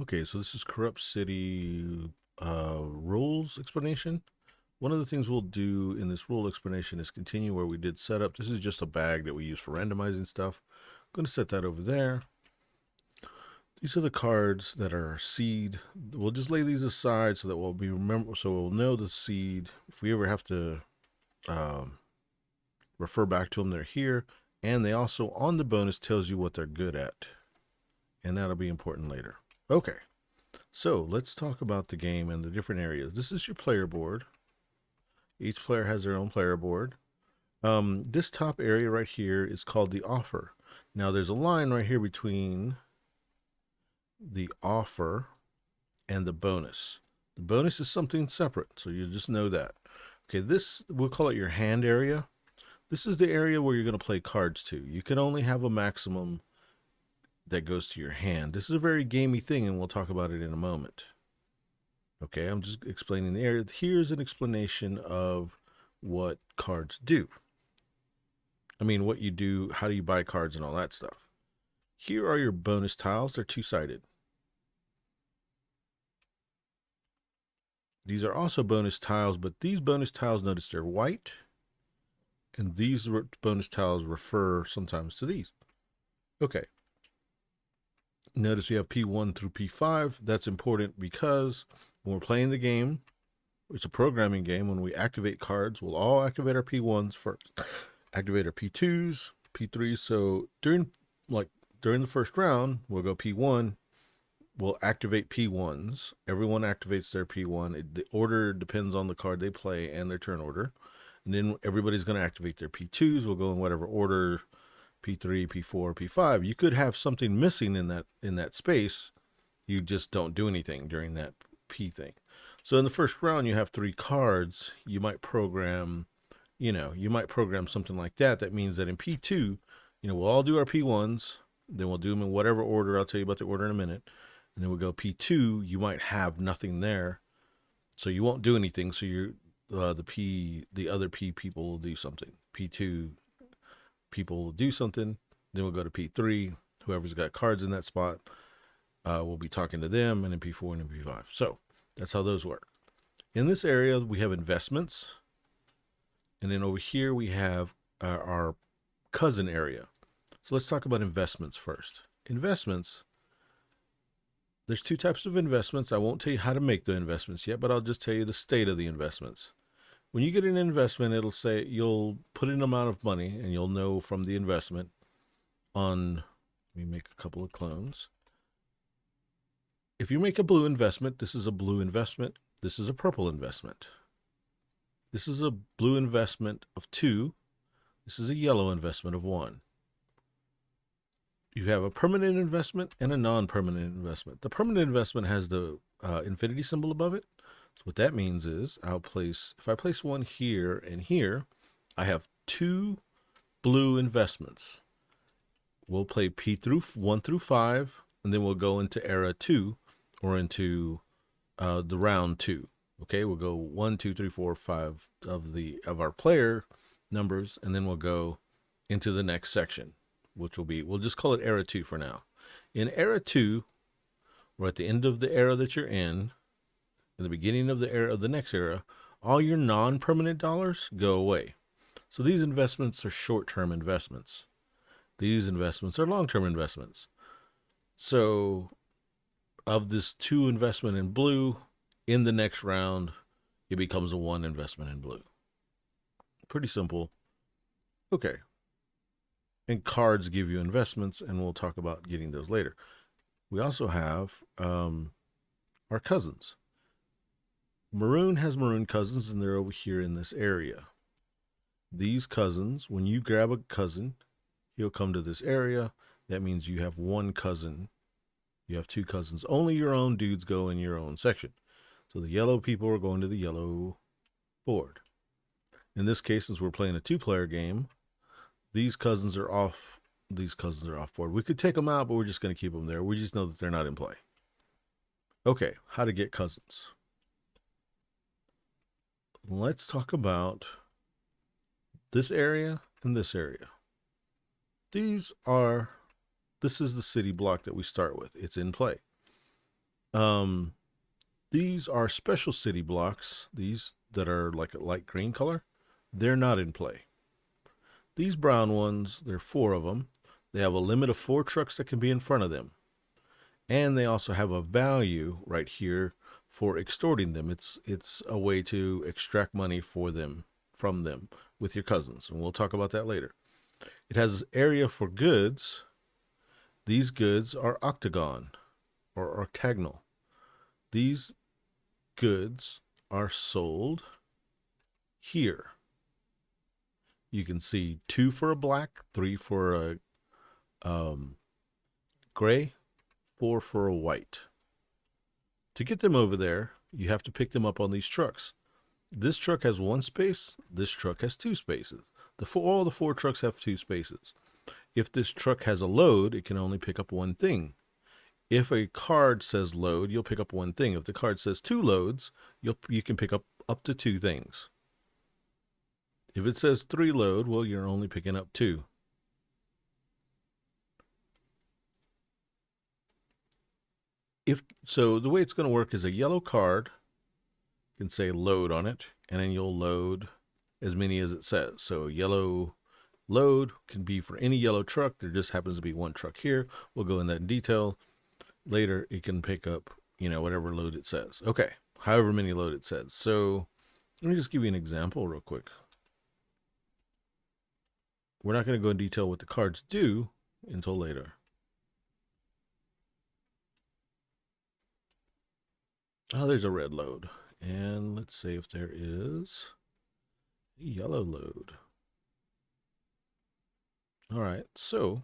Okay, so this is Corrupt City rules explanation. One of the things we'll do in this rule explanation is continue where we did setup. This is just a bag that we use for randomizing stuff. I'm going to set that over there. These are the cards that are seed. We'll just lay these aside so that we'll be remember. So we'll know the seed. If we ever have to refer back to them, they're here. And they also on the bonus tells you what they're good at, and that'll be important later. Okay. So let's talk about the game and the different areas. This is your player board. Each player has their own player board. This top area right here is called the offer. Now there's a line right here between the offer and the bonus. The bonus is something separate, so you just know that. Okay, this, we'll call it your hand area. This is the area where you're going to play cards to. You can only have a maximum that goes to your hand. This is a very gamey thing, and we'll talk about it in a moment. Okay, I'm just explaining the area. Here's an explanation of what cards do. I mean, what you do, how do you buy cards and all that stuff. Here are your bonus tiles. They're two-sided. These are also bonus tiles, but these bonus tiles, notice they're white. And these bonus tiles refer sometimes to these. Okay. Notice we have P1 through P5. That's important because when we're playing the game, it's a programming game. When we activate cards, we'll all activate our P1s first, activate our P2s, P3s. So during the first round, we'll go P1. We'll activate P1s. Everyone activates their P1. The order depends on the card they play and their turn order. And then everybody's going to activate their P2s. We'll go in whatever order, P3, P4, P5. You could have something missing in that space. You just don't do anything during that P thing. So in the first round, you have 3 cards. You might program, something like that. That means that in P2, we'll all do our P1s. Then we'll do them in whatever order. I'll tell you about the order in a minute. And then we'll go P2. You might have nothing there, so you won't do anything. So you're the other P people will do something. P2 people will do something. Then we'll go to P3. Whoever's got cards in that spot, we'll be talking to them, and then P4 and then P5. So that's how those work. In this area, we have investments. And then over here, we have our cousin area. So let's talk about investments first. Investments, there's 2 types of investments. I won't tell you how to make the investments yet, but I'll just tell you the state of the investments. When you get an investment, it'll say you'll put in an amount of money, and you'll know from the investment on, let me make a couple of clones. If you make a blue investment, this is a blue investment. This is a purple investment. This is a blue investment of 2. This is a yellow investment of 1. You have a permanent investment and a non-permanent investment. The permanent investment has the infinity symbol above it. So what that means is if I place 1 here and here, I have 2 blue investments. We'll play P1 through 5, and then we'll go into era 2 or into the round 2. Okay, we'll go 1, 2, 3, 4, 5 of our player numbers, and then we'll go into the next section, which will be, we'll just call it era 2 for now. In era 2, we're at the end of the era that you're in the beginning of the era of the next era, all your non-permanent dollars go away. So these investments are short-term investments. These investments are long-term investments. So of this 2 investment in blue, in the next round, it becomes a 1 investment in blue. Pretty simple. Okay. And cards give you investments, and we'll talk about getting those later. We also have our cousins. Maroon has maroon cousins, and they're over here in this area. These cousins, when you grab a cousin, he'll come to this area. That means you have 1 cousin. You have 2 cousins. Only your own dudes go in your own section. So the yellow people are going to the yellow board. In this case, since we're playing a 2-player game, these cousins are off. These cousins are off board. We could take them out, but we're just going to keep them there. We just know that they're not in play. Okay, how to get cousins. Let's talk about this area and this area. This is the city block that we start with. It's in play. Um, these are special city blocks. These that are like a light green color, they're not in play. These brown ones, there are 4 of them. They have a limit of 4 trucks that can be in front of them. And they also have a value right here for extorting them. It's a way to extract money for them from them with your cousins, and we'll talk about that later. It has area for goods. These goods are octagon or octagonal. These goods are sold here. You can see 2 for a black, 3 for a gray, 4 for a white. To get them over there, you have to pick them up on these trucks. This truck has 1 space. This truck has 2 spaces. All the 4 trucks have 2 spaces. If this truck has a load, it can only pick up 1 thing. If a card says load, you'll pick up 1 thing. If the card says 2 loads, you can pick up to 2 things. If it says 3 load, well, you're only picking up 2. So the way it's going to work is a yellow card can say load on it, and then you'll load as many as it says. So yellow load can be for any yellow truck. There just happens to be 1 truck here. We'll go in that in detail. Later, it can pick up, whatever load it says. Okay, however many load it says. So let me just give you an example real quick. We're not going to go in detail what the cards do until later. Oh, there's a red load. And let's see if there is a yellow load. All right, so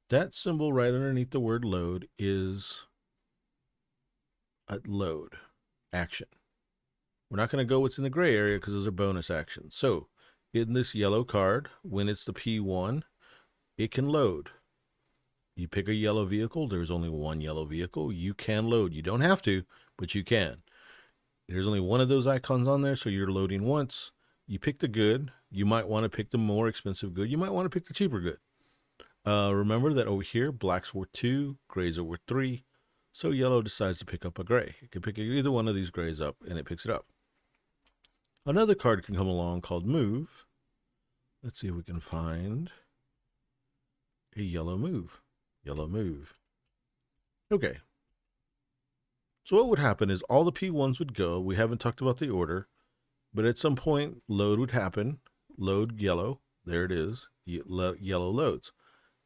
that symbol right underneath the word load is a load action. We're not going to go what's in the gray area because those are bonus actions. So in this yellow card, when it's the P1, it can load. You pick a yellow vehicle. There's only 1 yellow vehicle. You can load. You don't have to, but you can. There's only 1 of those icons on there, so you're loading once. You pick the good. You might want to pick the more expensive good. You might want to pick the cheaper good. Remember that over here, black's worth 2, grays are worth 3. So yellow decides to pick up a gray. It can pick either one of these grays up, and it picks it up. Another card can come along called move. Let's see if we can find a yellow move. Yellow move. Okay. So what would happen is all the P1s would go. We haven't talked about the order, but at some point, load would happen. Load yellow. There it is. Yellow loads.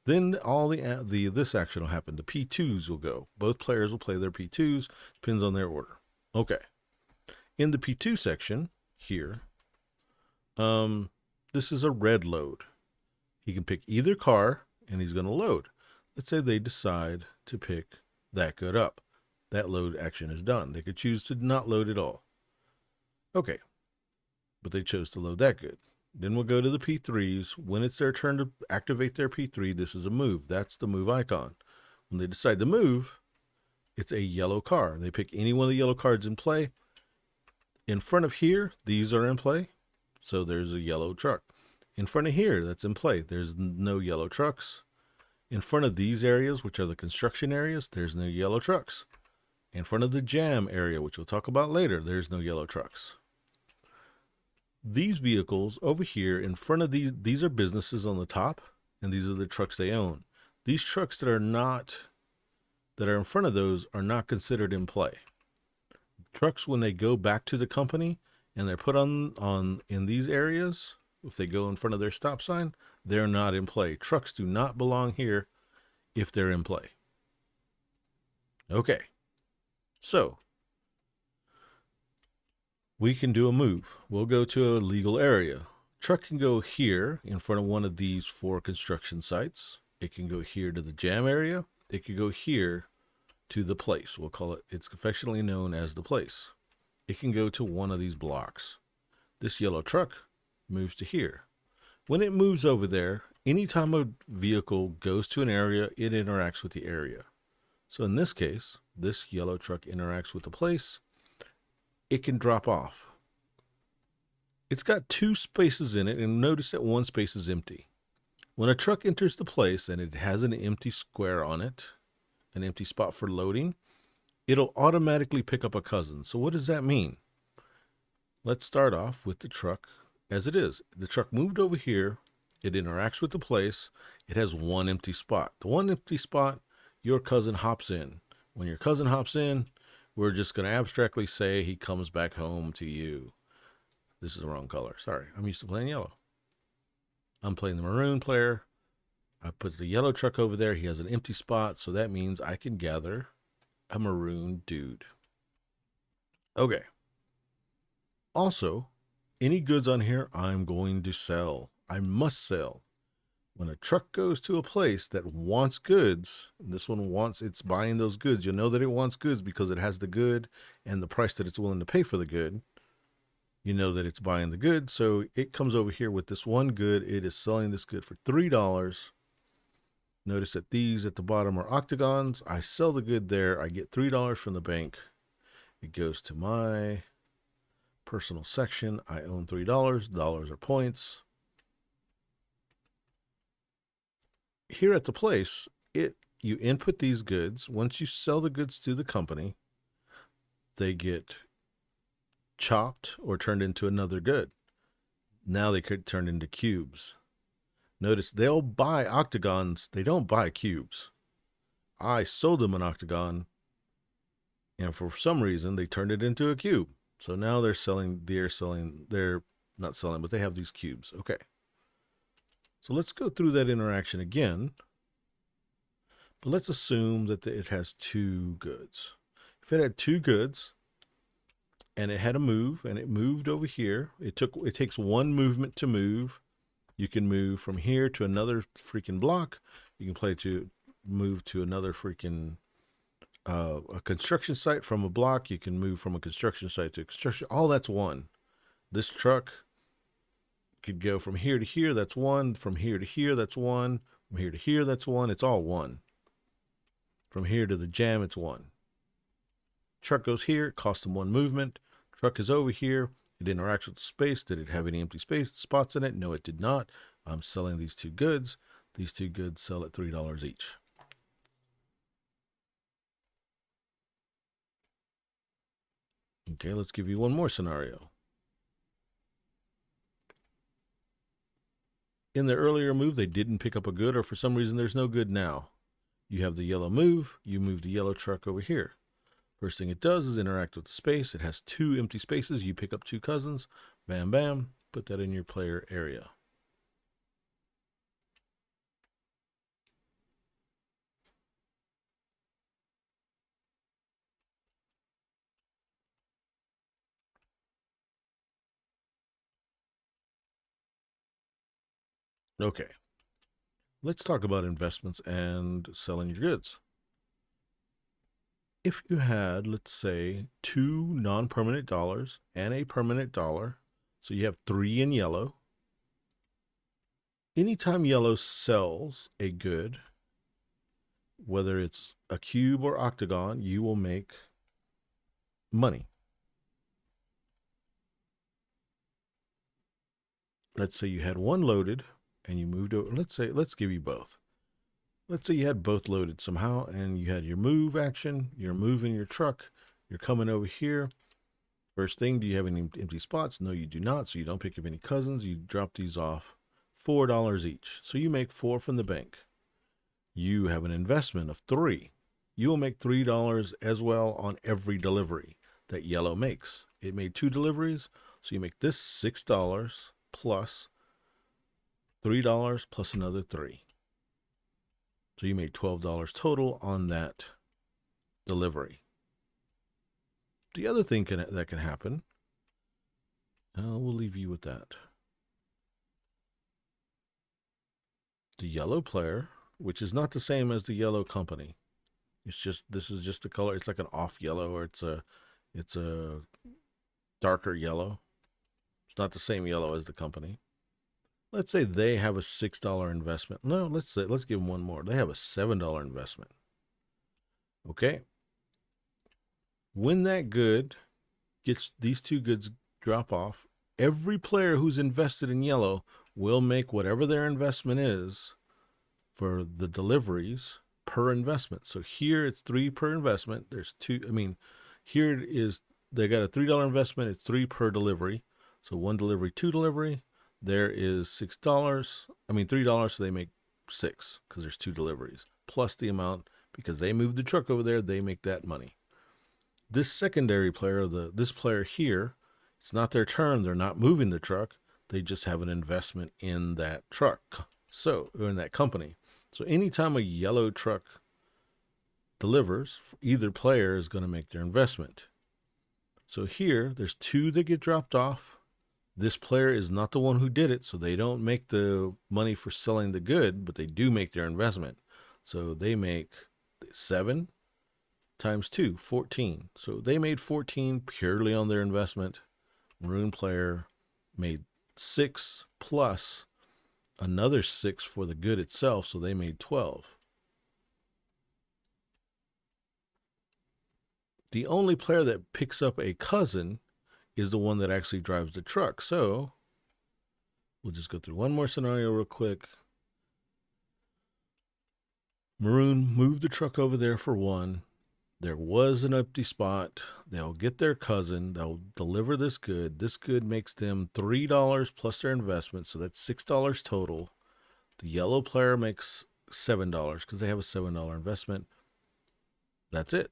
Then all this action will happen. The P2s will go. Both players will play their P2s. Depends on their order. Okay. In the P2 section here, this is a red load. He can pick either car, and he's going to load. Let's say they decide to pick that good up. That load action is done. They could choose to not load at all. Okay. But they chose to load that good. Then we'll go to the P3s. When it's their turn to activate their P3, this is a move. That's the move icon. When they decide to move, it's a yellow car. They pick any one of the yellow cards in play. In front of here, these are in play. So there's a yellow truck. In front of here, that's in play. There's no yellow trucks. In front of these areas, which are the construction areas, there's no yellow trucks. In front of the jam area, which we'll talk about later, there's no yellow trucks. These vehicles over here in front of these are businesses on the top, and these are the trucks they own. These trucks that are in front of those are not considered in play. Trucks, when they go back to the company and they're put on in these areas, if they go in front of their stop sign, they're not in play. Trucks do not belong here if they're in play. Okay. So we can do a move. We'll go to a legal area. Truck can go here in front of one of these 4 construction sites. It can go here to the jam area. It could go here to the place. We'll call it, it's affectionately known as the place. It can go to one of these blocks. This yellow truck moves to here. When it moves over there, anytime a vehicle goes to an area, it interacts with the area. So in this case, this yellow truck interacts with the place. It can drop off. It's got 2 spaces in it, and notice that 1 space is empty. When a truck enters the place and it has an empty square on it, an empty spot for loading, it'll automatically pick up a cousin. So what does that mean? Let's start off with the truck as it is. The truck moved over here. It interacts with the place. It has one empty spot. The one empty spot, your cousin hops in. When your cousin hops in, we're just going to abstractly say he comes back home to you. This is the wrong color. Sorry, I'm used to playing yellow. I'm playing the maroon player. I put the yellow truck over there. He has an empty spot, so that means I can gather a maroon dude. Okay. Also, any goods on here I'm going to sell. I must sell. When a truck goes to a place that wants goods, and this one it's buying those goods, you'll know that it wants goods because it has the good and the price that it's willing to pay for the good. You know that it's buying the good, so it comes over here with this one good. It is selling this good for $3. Notice that these at the bottom are octagons. I sell the good there. I get $3 from the bank. It goes to my personal section. I own $3. Dollars are points. Here at the place, you input these goods. Once you sell the goods to the company, they get chopped or turned into another good. Now they could turn into cubes. Notice they'll buy octagons. They don't buy cubes. I sold them an octagon, and for some reason they turned it into a cube. So now they're not selling, but they have these cubes. Okay. So let's go through that interaction again. But let's assume that it has two goods. If it had two goods and it had a move and it moved over here, it takes one movement to move. You can move from here to another freaking block. You can move to another freaking a construction site from a block. You can move from a construction site to a construction. All that's one. This truck could go from here to here. That's one. From here to here, that's one. From here to here, that's one. It's all one. From here to the jam, it's one. Truck goes here. It costs them one movement. Truck is over here. It interacts with the space. Did it have any empty spots in it? No, it did not. I'm selling these two goods. These two goods sell at $3 each. Okay, let's give you one more scenario. In the earlier move, they didn't pick up a good, or for some reason, there's no good now. You have the yellow move. You move the yellow truck over here. First thing it does is interact with the space. It has two empty spaces. You pick up two cousins. Bam, bam. Put that in your player area. Okay. Let's talk about investments and selling your goods. If you had, let's say, two non-permanent dollars and a permanent dollar, so you have three in yellow. Anytime yellow sells a good, whether it's a cube or octagon, you will make money. Let's say you had one loaded and you moved over. Let's give you both. Let's say you had both loaded somehow and you had your move action. You're moving your truck. You're coming over here. First thing, do you have any empty spots? No, you do not. So you don't pick up any cousins. You drop these off. $4 each. So you make $4 from the bank. You have an investment of $3. You will make $3 as well on every delivery that yellow makes. It made 2 deliveries. So you make this $6 plus $3 plus another $3. So you made $12 total on that delivery. The other thing that can happen, we'll leave you with that. The yellow player, which is not the same as the yellow company. This is just a color. It's like an off yellow, or it's a darker yellow. It's not the same yellow as the company. Let's say they have a $6 investment. No, let's give them one more. They have a $7 investment. Okay. When that good gets, these two goods drop off, every player who's invested in yellow will make whatever their investment is for the deliveries per investment. So here it's 3 per investment. There's 2. I mean, here it is. They got a $3 investment. It's 3 per delivery. So 1 delivery, 2 delivery. There is $6. I mean, $3. So they make 6 because there's 2 deliveries plus the amount because they moved the truck over there. They make that money. This secondary player, this player here, it's not their turn. They're not moving the truck. They just have an investment in that truck. So, or in that company. So anytime a yellow truck delivers, either player is going to make their investment. So here, there's 2 that get dropped off. This player is not the one who did it, so they don't make the money for selling the good, but they do make their investment. So they make 7 times 2, 14. So they made 14 purely on their investment. Maroon player made 6 plus another 6 for the good itself, so they made 12. The only player that picks up a cousin is the one that actually drives the truck. So we'll just go through one more scenario real quick. Maroon moved the truck over there for 1. There was an empty spot. They'll get their cousin. They'll deliver this good. This good makes them $3 plus their investment, so that's $6 total. The yellow player makes $7 because they have a $7 investment. That's it.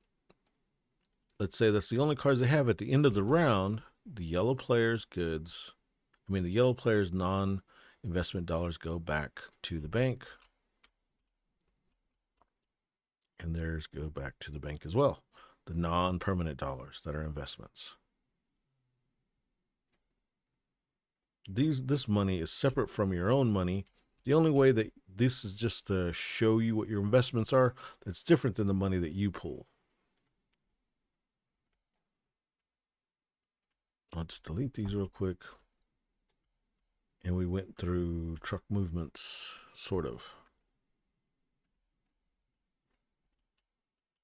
Let's say that's the only cards they have at the end of the round. The yellow player's the yellow player's non-investment dollars go back to the bank. And theirs go back to the bank as well. The non-permanent dollars that are investments. This money is separate from your own money. The only way that this is just to show you what your investments are, that's different than the money that you pull. I'll just delete these real quick. And we went through truck movements, sort of.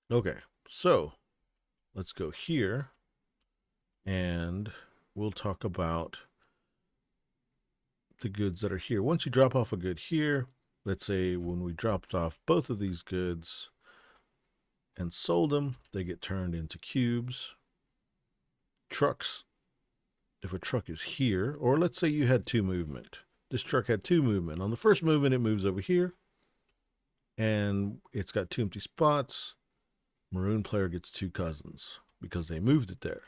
Okay, so let's go here and we'll talk about the goods that are here. Once you drop off a good here, let's say when we dropped off both of these goods and sold them, they get turned into cubes. Trucks, if a truck is here, or let's say you had 2 movement. This truck had 2 movement. On the first movement, it moves over here and it's got 2 empty spots. Maroon player gets 2 cousins because they moved it there.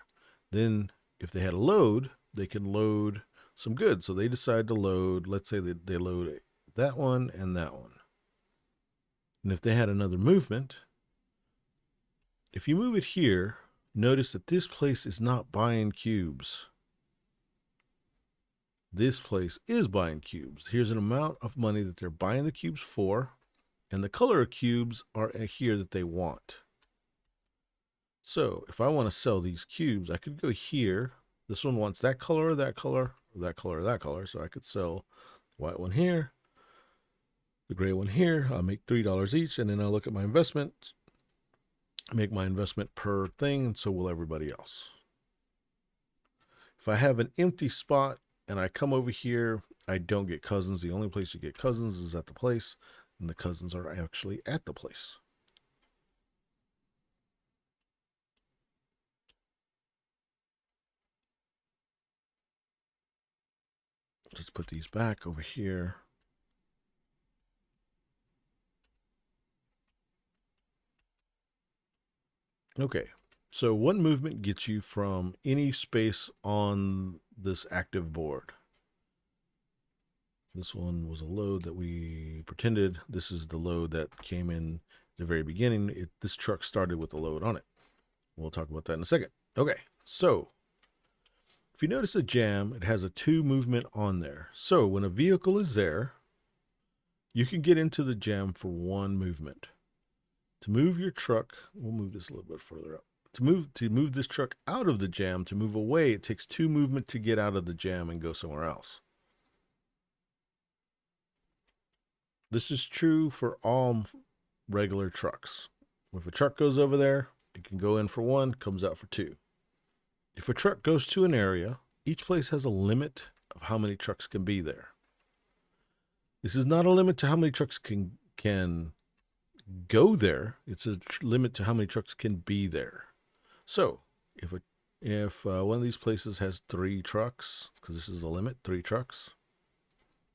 Then if they had a load, they can load some goods. So they decide to load, let's say that they load that one and that one. And if they had another movement, if you move it here, notice that this place is not buying cubes. This place is buying cubes. Here's an amount of money that they're buying the cubes for, and the color of cubes are here that they want. So if I want to sell these cubes, I could go here. This one wants that color or that color, or that color or that color. So I could sell the white one here, the gray one here. I'll make $3 each, and then I'll look at my investment, make my investment per thing, and so will everybody else. If I have an empty spot and I come over here, I don't get cousins. The only place you get cousins is at the place, and the cousins are actually at the place. Let's put these back over here. Okay, so one movement gets you from any space on this active board. This one was a load that we pretended. This is the load that came in at the very beginning. This truck started with a load on it. We'll talk about that in a second. Okay, so if you notice a jam, it has a 2 movement on there. So when a vehicle is there, you can get into the jam for 1 movement. To move your truck, we'll move this a little bit further up. To move this truck out of the jam, to move away, it takes 2 movement to get out of the jam and go somewhere else. This is true for all regular trucks. If a truck goes over there, it can go in for 1, comes out for 2. If a truck goes to an area, each place has a limit of how many trucks can be there. This is not a limit to how many trucks can go there. It's a limit to how many trucks can be there. So if one of these places has 3 trucks, because this is the limit, 3 trucks,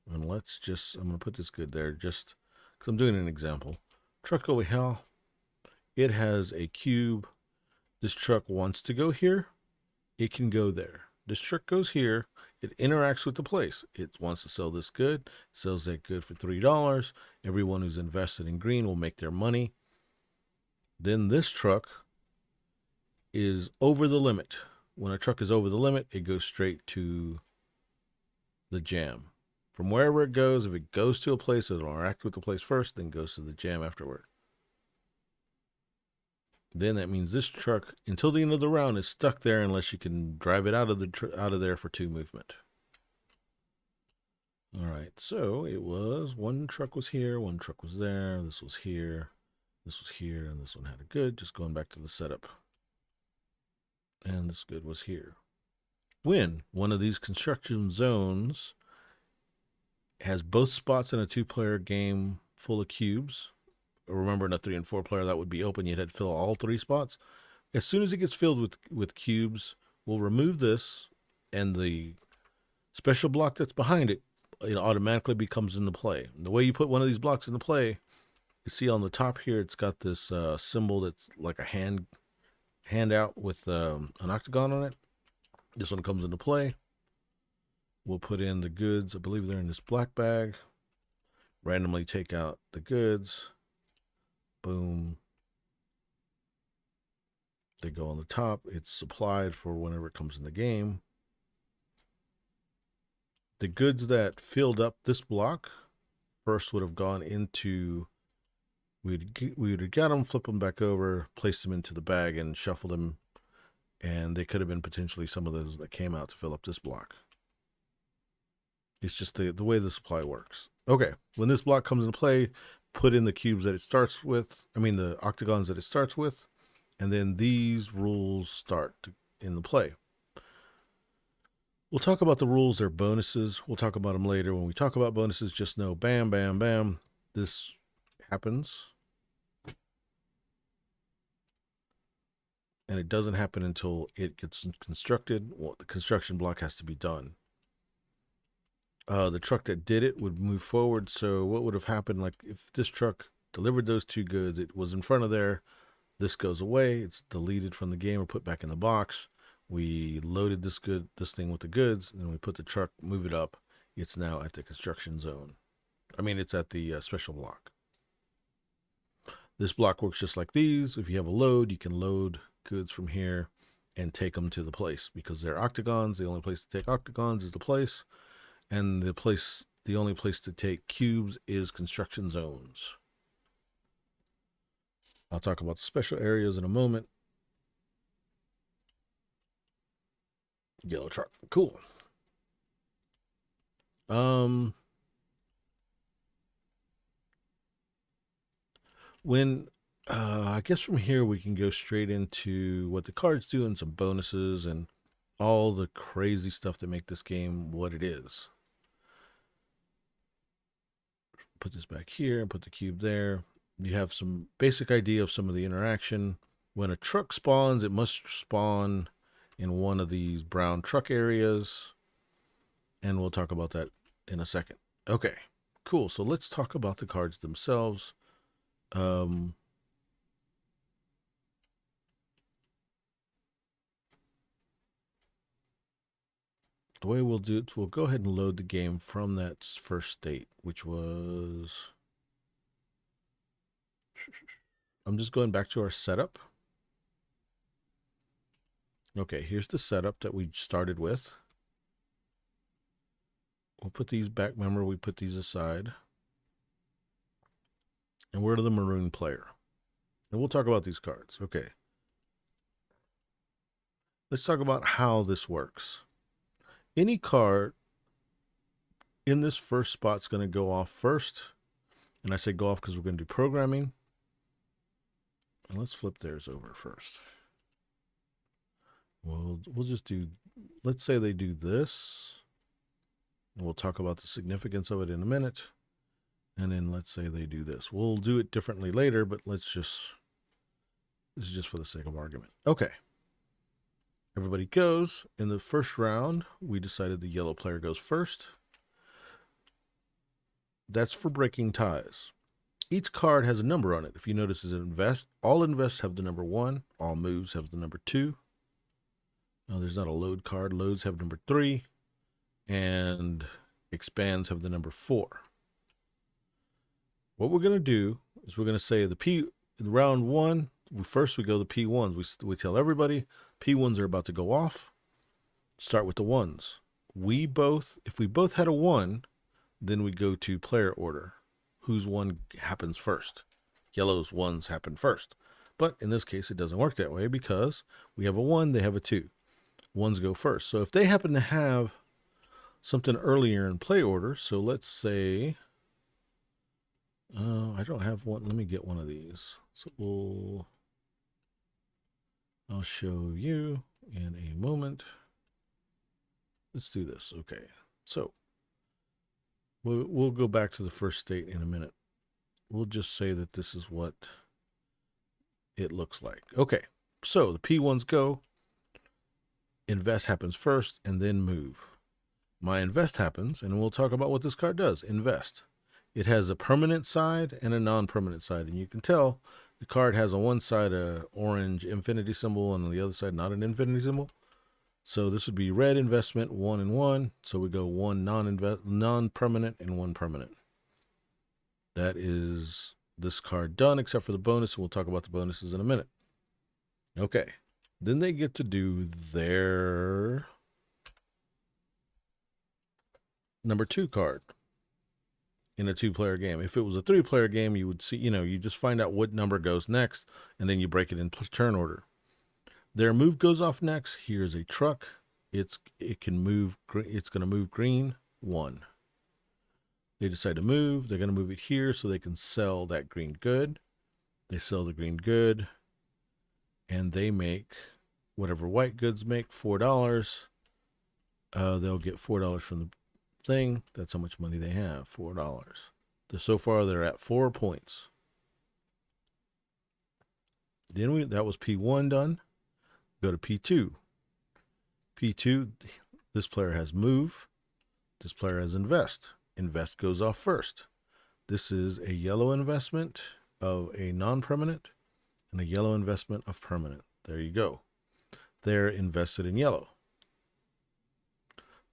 and I'm going to put this good there just because I'm doing an example. Truck over here, it has a cube. This truck wants to go here. It can go there. This truck goes here. It interacts with the place. It wants to sell this good, sells that good for $3. Everyone who's invested in green will make their money. Then this truck is over the limit. When a truck is over the limit, it goes straight to the jam. From wherever it goes, if it goes to a place, it'll interact with the place first, then goes to the jam afterward. Then that means this truck, until the end of the round, is stuck there unless you can drive it out of there for 2 movement. All right, so it was one truck was here, one truck was there, this was here, this was here, and this one had a good. Just going back to the setup. And this good was here. When one of these construction zones has both spots in a 2-player game full of cubes, remember in a 3 and 4 player that would be open, you'd have to fill all 3 spots. As soon as it gets filled with cubes, we'll remove this, and the special block that's behind it, it automatically becomes into play. And the way you put one of these blocks into play, you see on the top here, it's got this symbol that's like a handout with an octagon on it. This one comes into play. We'll put in the goods. I believe they're in this black bag. Randomly take out the goods. Boom. They go on the top. It's supplied for whenever it comes in the game. The goods that filled up this block first would have gone into, we would have got them, flip them back over, place them into the bag, and shuffle them. And they could have been potentially some of those that came out to fill up this block. It's just the way the supply works. Okay, when this block comes into play, put in the cubes that it starts with, the octagons that it starts with, and then these rules start in the play. We'll talk about the rules. They're bonuses. We'll talk about them later. When we talk about bonuses, just know, bam, bam, bam, this happens. And it doesn't happen until it gets constructed. Well, the construction block has to be done. The truck that did it would move forward. So what would have happened, like if this truck delivered those 2 goods, it was in front of there, this goes away, it's deleted from the game or put back in the box. We loaded this thing with the goods, and we put the truck, move it up. It's now at the construction zone. It's at the special block. This block works just like these. If you have a load, you can load goods from here and take them to the place because they're octagons. The only place to take octagons is the place. And the only place to take cubes is construction zones. I'll talk about the special areas in a moment. Yellow truck, cool. I guess from here we can go straight into what the cards do and some bonuses and all the crazy stuff that make this game what it is. Put this back here and put the cube there. You have some basic idea of some of the interaction. When a truck spawns, it must spawn in one of these brown truck areas. And we'll talk about that in a second. Okay, cool. So let's talk about the cards themselves. The way we'll do it, we'll go ahead and load the game from that first state, which was, I'm just going back to our setup. Okay, here's the setup that we started with. We'll put these back. Remember, we put these aside. And we're to the maroon player. And we'll talk about these cards. Okay. Let's talk about how this works. Any card in this first spot is going to go off first. And I say go off because we're going to do programming. And let's flip theirs over first. We'll just do, let's say they do this. And we'll talk about the significance of it in a minute. And then let's say they do this. We'll do it differently later, but this is just for the sake of argument. Okay. Everybody goes. In the first round, we decided the yellow player goes first. That's for breaking ties. Each card has a number on it. If you notice, is invest. All invests have the number 1. All moves have the number 2. No, there's not a load card. Loads have number 3. And expands have the number 4. What we're going to do is we're going to say in round 1, first we go the P1s. We tell everybody P1s are about to go off. Start with the 1s. If we both had a 1, then we go to player order. Whose 1 happens first? Yellow's 1s happen first. But in this case, it doesn't work that way because we have a 1, they have a 2. 1s go first. So if they happen to have something earlier in play order, so let's say, I don't have one. Let me get one of these. So I'll show you in a moment. Let's do this. Okay. So we'll go back to the first state in a minute. We'll just say that this is what it looks like. Okay. So the P1s go. Invest happens first and then move. My invest happens, and we'll talk about what this card does. Invest. It has a permanent side and a non-permanent side, and you can tell the card has on one side a orange infinity symbol and on the other side not an infinity symbol. So this would be red investment, 1 and 1. So we go 1 non-permanent and 1 permanent. That is this card done, except for the bonus, and we'll talk about the bonuses in a minute. Okay. Then they get to do their number 2 card in a 2-player game. If it was a 3-player game, you would see, you just find out what number goes next, and then you break it in turn order. Their move goes off next. Here's a truck. It can move. It's going to move green 1. They decide to move. They're going to move it here so they can sell that green good. They sell the green good, and they make whatever white goods make, $4. They'll get $4 from the thing. That's how much money they have, $4. So far, they're at 4 points. Then that was P1 done. Go to P2. P2, this player has move. This player has invest. Invest goes off first. This is a yellow investment of a non-permanent and a yellow investment of permanent. There you go. They're invested in yellow.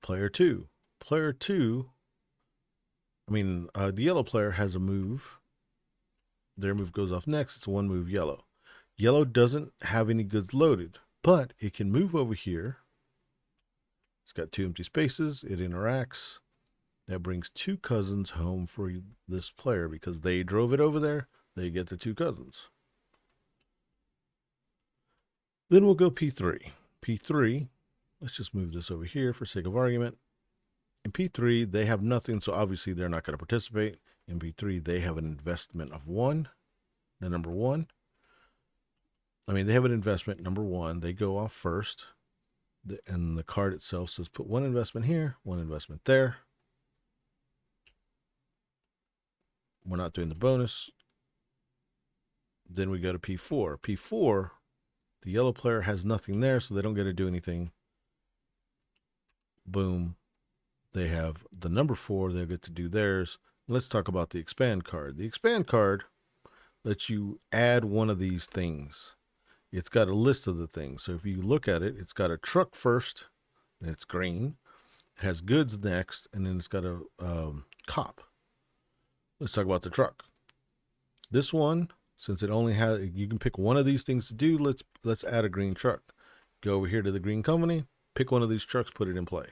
Player 2. Player 2, the yellow player has a move. Their move goes off next. It's 1 move yellow. Yellow doesn't have any goods loaded, but it can move over here. It's got 2 empty spaces. It interacts. That brings 2 cousins home for this player because they drove it over there. They get the 2 cousins. Then we'll go P3. P3, let's just move this over here for sake of argument. In P3, they have nothing, so obviously they're not going to participate. In P3, they have an investment of 1, the number 1. They have an investment, number 1. They go off first, and the card itself says put 1 investment here, 1 investment there. We're not doing the bonus. Then we go to P4. P4, the yellow player has nothing there, so they don't get to do anything. Boom. They have the number 4. They'll get to do theirs. Let's talk about the expand card. The expand card lets you add one of these things. It's got a list of the things. So if you look at it, it's got a truck first, and it's green. It has goods next, and then it's got a cop. Let's talk about the truck. This one, since it only has, you can pick one of these things to do. Let's add a green truck. Go over here to the green company, pick one of these trucks, put it in play.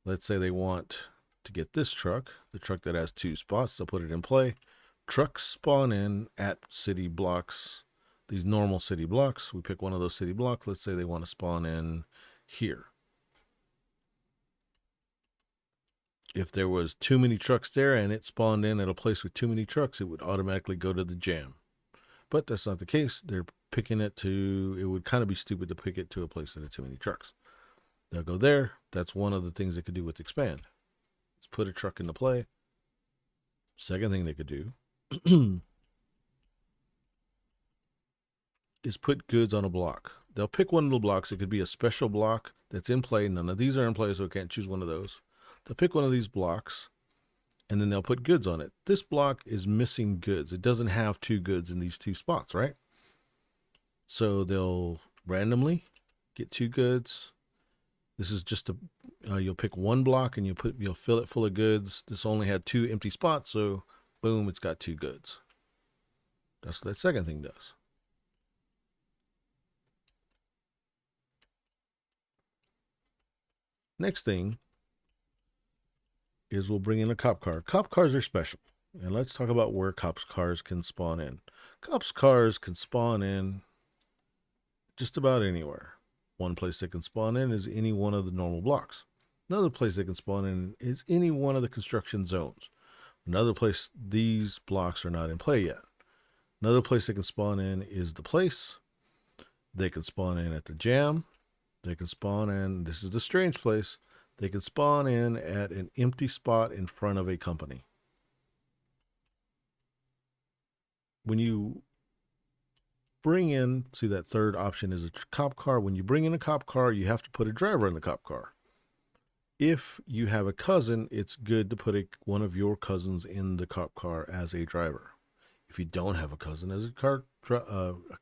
Let's say they want to get this truck, the truck that has 2 spots. They'll put it in play. Trucks spawn in at city blocks, these normal city blocks. We pick one of those city blocks. Let's say they want to spawn in here. If there was too many trucks there and it spawned in at a place with too many trucks, it would automatically go to the jam. But that's not the case. They're picking it would kind of be stupid to pick it to a place that had too many trucks. They'll go there. That's one of the things they could do with expand. Let's put a truck into play. Second thing they could do is put goods on a block. They'll pick one of the blocks. It could be a special block that's in play. None of these are in play, so I can't choose one of those. They'll pick one of these blocks, and then they'll put goods on it. This block is missing goods. It doesn't have two goods in these two spots, right? So they'll randomly get two goods. This is just a, you'll pick one block and you'll fill it full of goods. This only had two empty spots, so boom, it's got two goods. That's what that second thing does. Next thing is we'll bring in a cop car. Cop cars are special. And let's talk about where cops cars can spawn in. Cops cars can spawn in just about anywhere. One place they can spawn in is any one of the normal blocks. Another place they can spawn in is any one of the construction zones. Another place, these blocks are not in play yet. Another place they can spawn in is the place. They can spawn in at the jam. They can spawn in, this is the strange place, they can spawn in at an empty spot in front of a company. When you bring in, see that third option is a cop car. When you bring in a cop car, you have to put a driver in the cop car. If you have a cousin, it's good to put one of your cousins in the cop car as a driver. If you don't have a cousin as a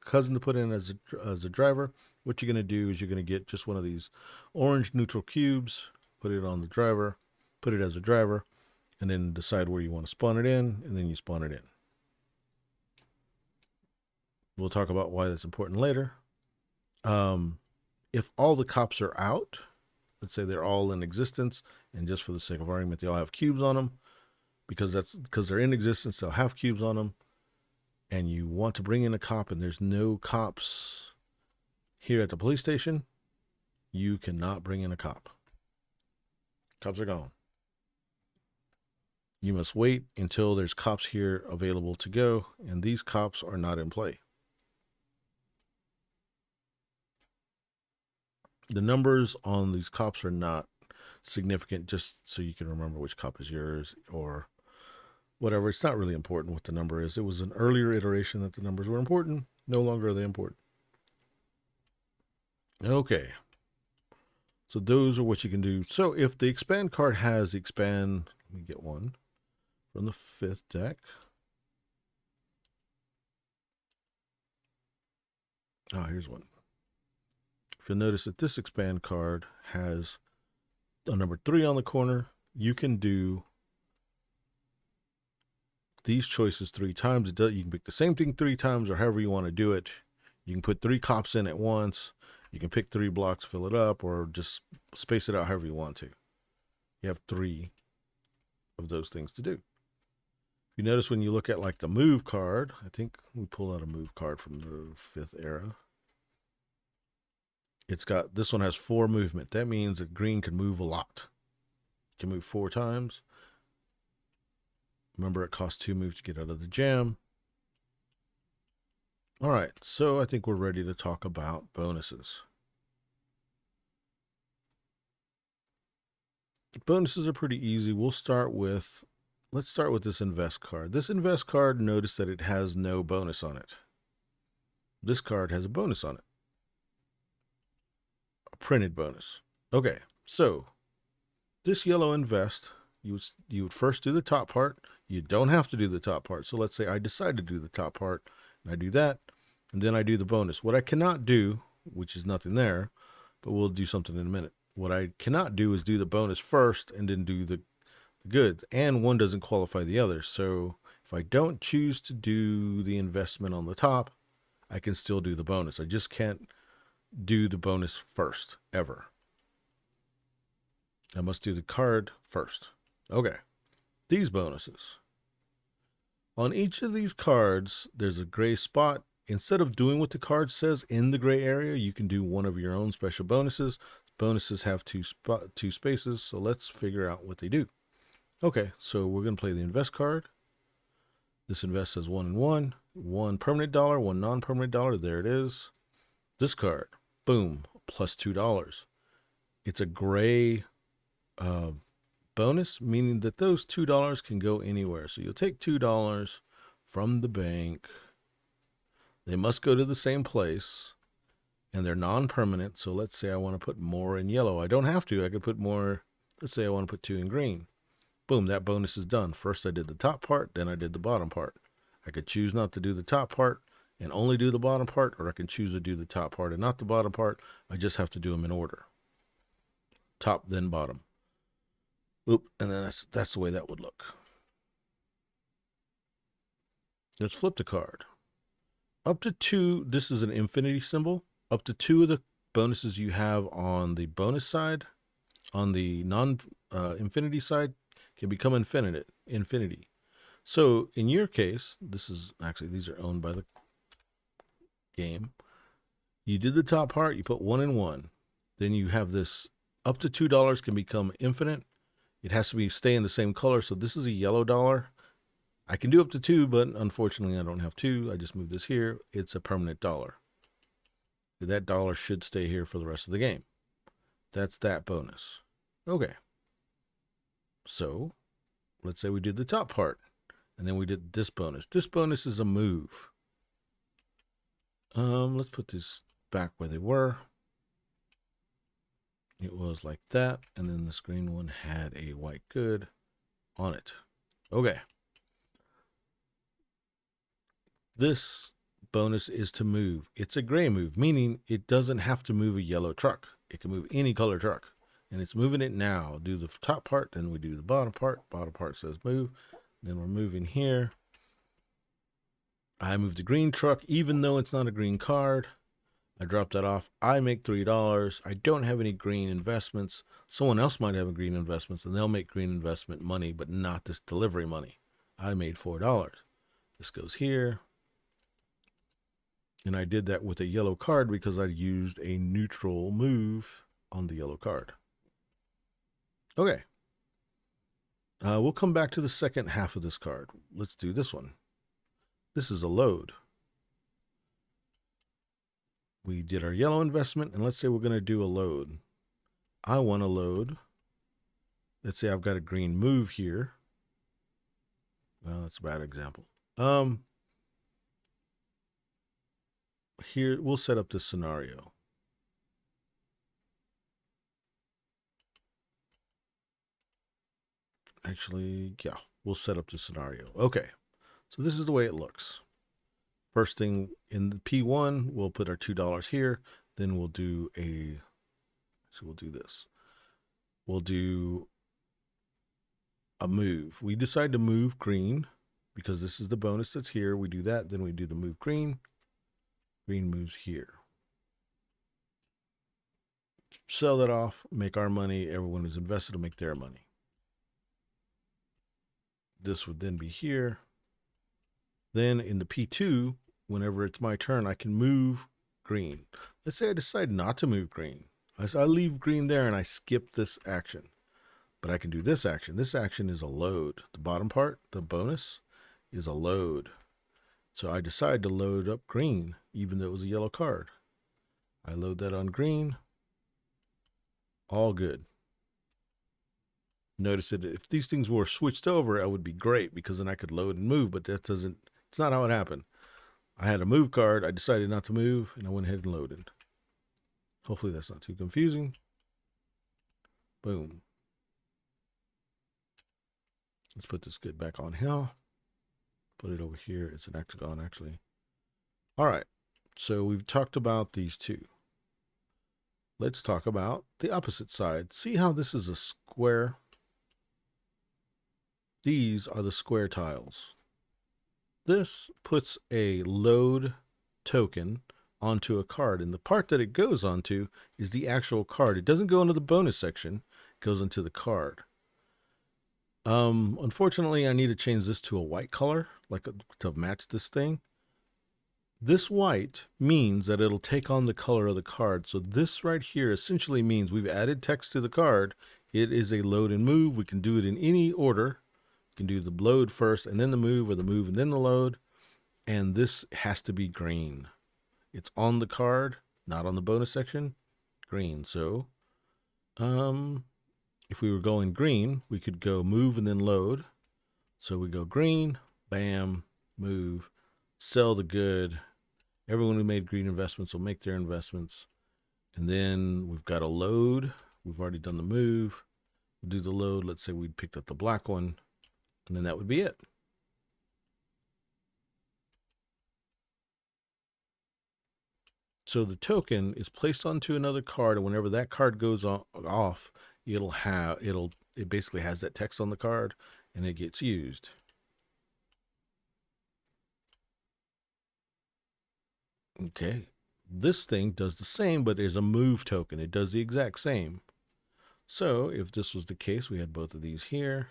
cousin to put in as a driver, what you're going to do is you're going to get just one of these orange neutral cubes, put it on the driver, put it as a driver, and then decide where you want to spawn it in, and then you spawn it in. We'll talk about why that's important later. If all the cops are out, let's say they're all in existence, and just for the sake of argument, they all have cubes on them, because they're in existence, they'll have cubes on them, and you want to bring in a cop and there's no cops here at the police station, you cannot bring in a cop. Cops are gone. You must wait until there's cops here available to go, and these cops are not in play. The numbers on these cops are not significant, just so you can remember which cop is yours or whatever. It's not really important what the number is. It was an earlier iteration that the numbers were important. No longer are they important. Okay. So those are what you can do. So if the expand card has the expand, let me get one from the 5th deck. Oh, here's one. If you'll notice that this expand card has a number 3 on the corner, you can do these choices 3 times. You can pick the same thing 3 times or however you want to do it. You can put 3 cops in at once. You can pick 3 blocks, fill it up, or just space it out however you want to. You have 3 of those things to do. You notice when you look at like the move card, I think we pull out a move card from the 5th era. It's got, this one has 4 movement. That means that green can move a lot. It can move 4 times. Remember, it costs 2 moves to get out of the jam. All right, so I think we're ready to talk about bonuses. Bonuses are pretty easy. Let's start with this invest card. This invest card, notice that it has no bonus on it. This card has a bonus on it. A printed bonus. Okay, so this yellow invest, you would first do the top part. You don't have to do the top part. So let's say I decide to do the top part, and I do that, and then I do the bonus. What I cannot do, which is nothing there, but we'll do something in a minute. What I cannot do is do the bonus first and then do the goods, and one doesn't qualify the other. So if I don't choose to do the investment on the top, I can still do the bonus. I just can't do the bonus first, ever. I must do the card first. Okay, these bonuses. On each of these cards, there's a gray spot. Instead of doing what the card says in the gray area, you can do one of your own special bonuses. Bonuses have two spaces, so let's figure out what they do. Okay, so we're going to play the invest card. This invest says 1 and 1, 1 permanent dollar, 1 non-permanent dollar. There it is. This card, boom, plus $2. It's a gray bonus, meaning that those $2 can go anywhere. So you'll take $2 from the bank. They must go to the same place, and they're non-permanent. So let's say I want to put more in yellow. I don't have to. I could put more. Let's say I want to put 2 in green. Boom, that bonus is done. First I did the top part, then I did the bottom part. I could choose not to do the top part and only do the bottom part, or I can choose to do the top part and not the bottom part. I just have to do them in order. Top, then bottom. Oop, and then that's the way that would look. Let's flip the card. Up to 2, this is an infinity symbol. Up to 2 of the bonuses you have on the bonus side, on the non-infinity side, can become infinity. So in your case, these are owned by the game. You did the top part, you put 1 in 1. Then you have this up to $2 can become infinite. It has to stay in the same color. So this is a yellow dollar. I can do up to 2, but unfortunately I don't have 2. I just moved this here. It's a permanent dollar. That dollar should stay here for the rest of the game. That's that bonus. Okay. So let's say we did the top part, and then we did this bonus. This bonus is a move. Let's put this back where they were. It was like that, and then this green one had a white good on it. Okay. This bonus is to move. It's a gray move, meaning it doesn't have to move a yellow truck. It can move any color truck, and it's moving it now. Do the top part, then we do the bottom part. Bottom part says move. Then we're moving here. I move the green truck, even though it's not a green card. I drop that off. I make $3. I don't have any green investments. Someone else might have a green investments, and they'll make green investment money, but not this delivery money. I made $4. This goes here. And I did that with a yellow card because I used a neutral move on the yellow card. Okay. We'll come back to the second half of this card. Let's do this one. This is a load. We did our yellow investment, and let's say we're going to do a load. I want to load. Let's say I've got a green move here. Well, that's a bad example. Here, we'll set up this scenario. Actually, yeah, we'll set up the scenario. Okay, so this is the way it looks. First thing in the P1, we'll put our $2 here. Then we'll do we'll do this. We'll do a move. We decide to move green because this is the bonus that's here. We do that. Then we do the move green. Green moves here. Sell that off, make our money. Everyone who's invested will make their money. This would then be here. Then in the P2, whenever it's my turn, I can move green. Let's say I decide not to move green. I leave green there and I skip this action. But I can do this action. This action is a load. The bottom part, the bonus, is a load. So I decide to load up green, even though it was a yellow card. I load that on green. All good. Notice that if these things were switched over, it would be great because then I could load and move, but it's not how it happened. I had a move card. I decided not to move, and I went ahead and loaded. Hopefully that's not too confusing. Boom. Let's put this good back on here. Put it over here. It's an octagon, actually. All right. So we've talked about these two. Let's talk about the opposite side. See how this is a square? These are the square tiles. This puts a load token onto a card, and the part that it goes onto is the actual card. It doesn't go into the bonus section. It goes into the card. Unfortunately, I need to change this to a white color, to match this thing. This white means that it'll take on the color of the card. So this right here essentially means we've added text to the card. It is a load and move. We can do it in any order. We can do the load first and then the move, or the move and then the load. And this has to be green. It's on the card, not on the bonus section. Green. So, If we were going green, we could go move and then load. So we go green, bam, move, sell the good. Everyone who made green investments will make their investments. And then we've got a load. We've already done the move. We'll do the load. Let's say we picked up the black one. And then that would be it. So the token is placed onto another card, and whenever that card goes off, it basically has that text on the card, and it gets used. Okay, this thing does the same, but there's a move token. It does the exact same. So if this was the case, we had both of these here.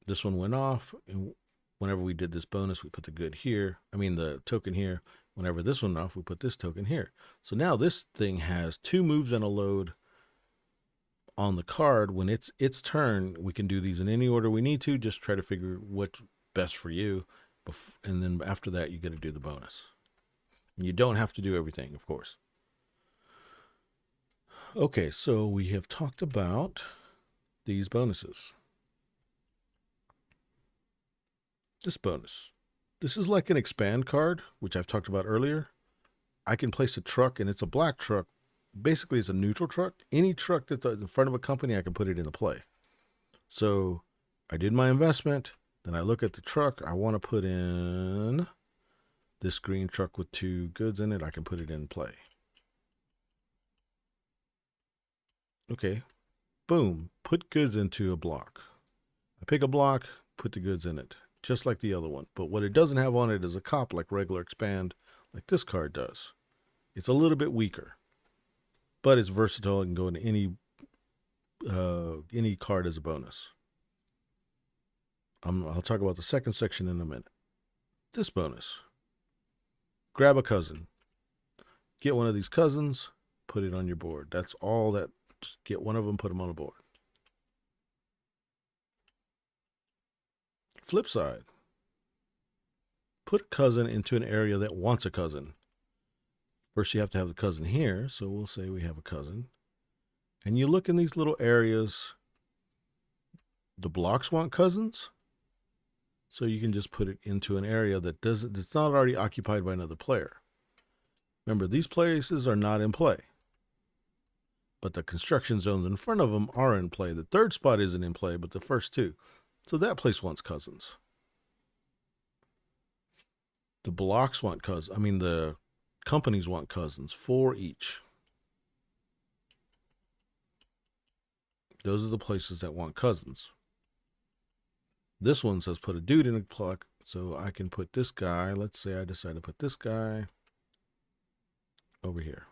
This one went off, and whenever we did this bonus, we put the good here. I mean the token here. Whenever this one off, we put this token here. So now this thing has 2 moves and a load on the card. When it's its turn, we can do these in any order we need to. Just try to figure what's best for you. And then after that, you got to do the bonus. And you don't have to do everything, of course. Okay, so we have talked about these bonuses. This bonus. This is like an expand card, which I've talked about earlier. I can place a truck, and it's a black truck. Basically, it's a neutral truck. Any truck that's in front of a company, I can put it into play. So I did my investment. Then I look at the truck. I want to put in this green truck with 2 goods in it. I can put it in play. Okay. Boom. Put goods into a block. I pick a block, put the goods in it, just like the other one. But what it doesn't have on it is a cop like regular expand, like this card does. It's a little bit weaker, but it's versatile and can go into any card as a bonus. I'll talk about the second section in a minute. This bonus. Grab a cousin. Get one of these cousins, put it on your board. That's all that. Just get one of them, put them on the board. Flip side. Put a cousin into an area that wants a cousin. First, you have to have the cousin here. So we'll say we have a cousin. And you look in these little areas. The blocks want cousins. So you can just put it into an area that's not already occupied by another player. Remember, these places are not in play. But the construction zones in front of them are in play. The third spot isn't in play, but the first 2. So that place wants cousins. The blocks want cousins. I mean, the companies want cousins, 4 each. Those are the places that want cousins. This one says put a dude in a block, so I can put this guy. Let's say I decide to put this guy over here.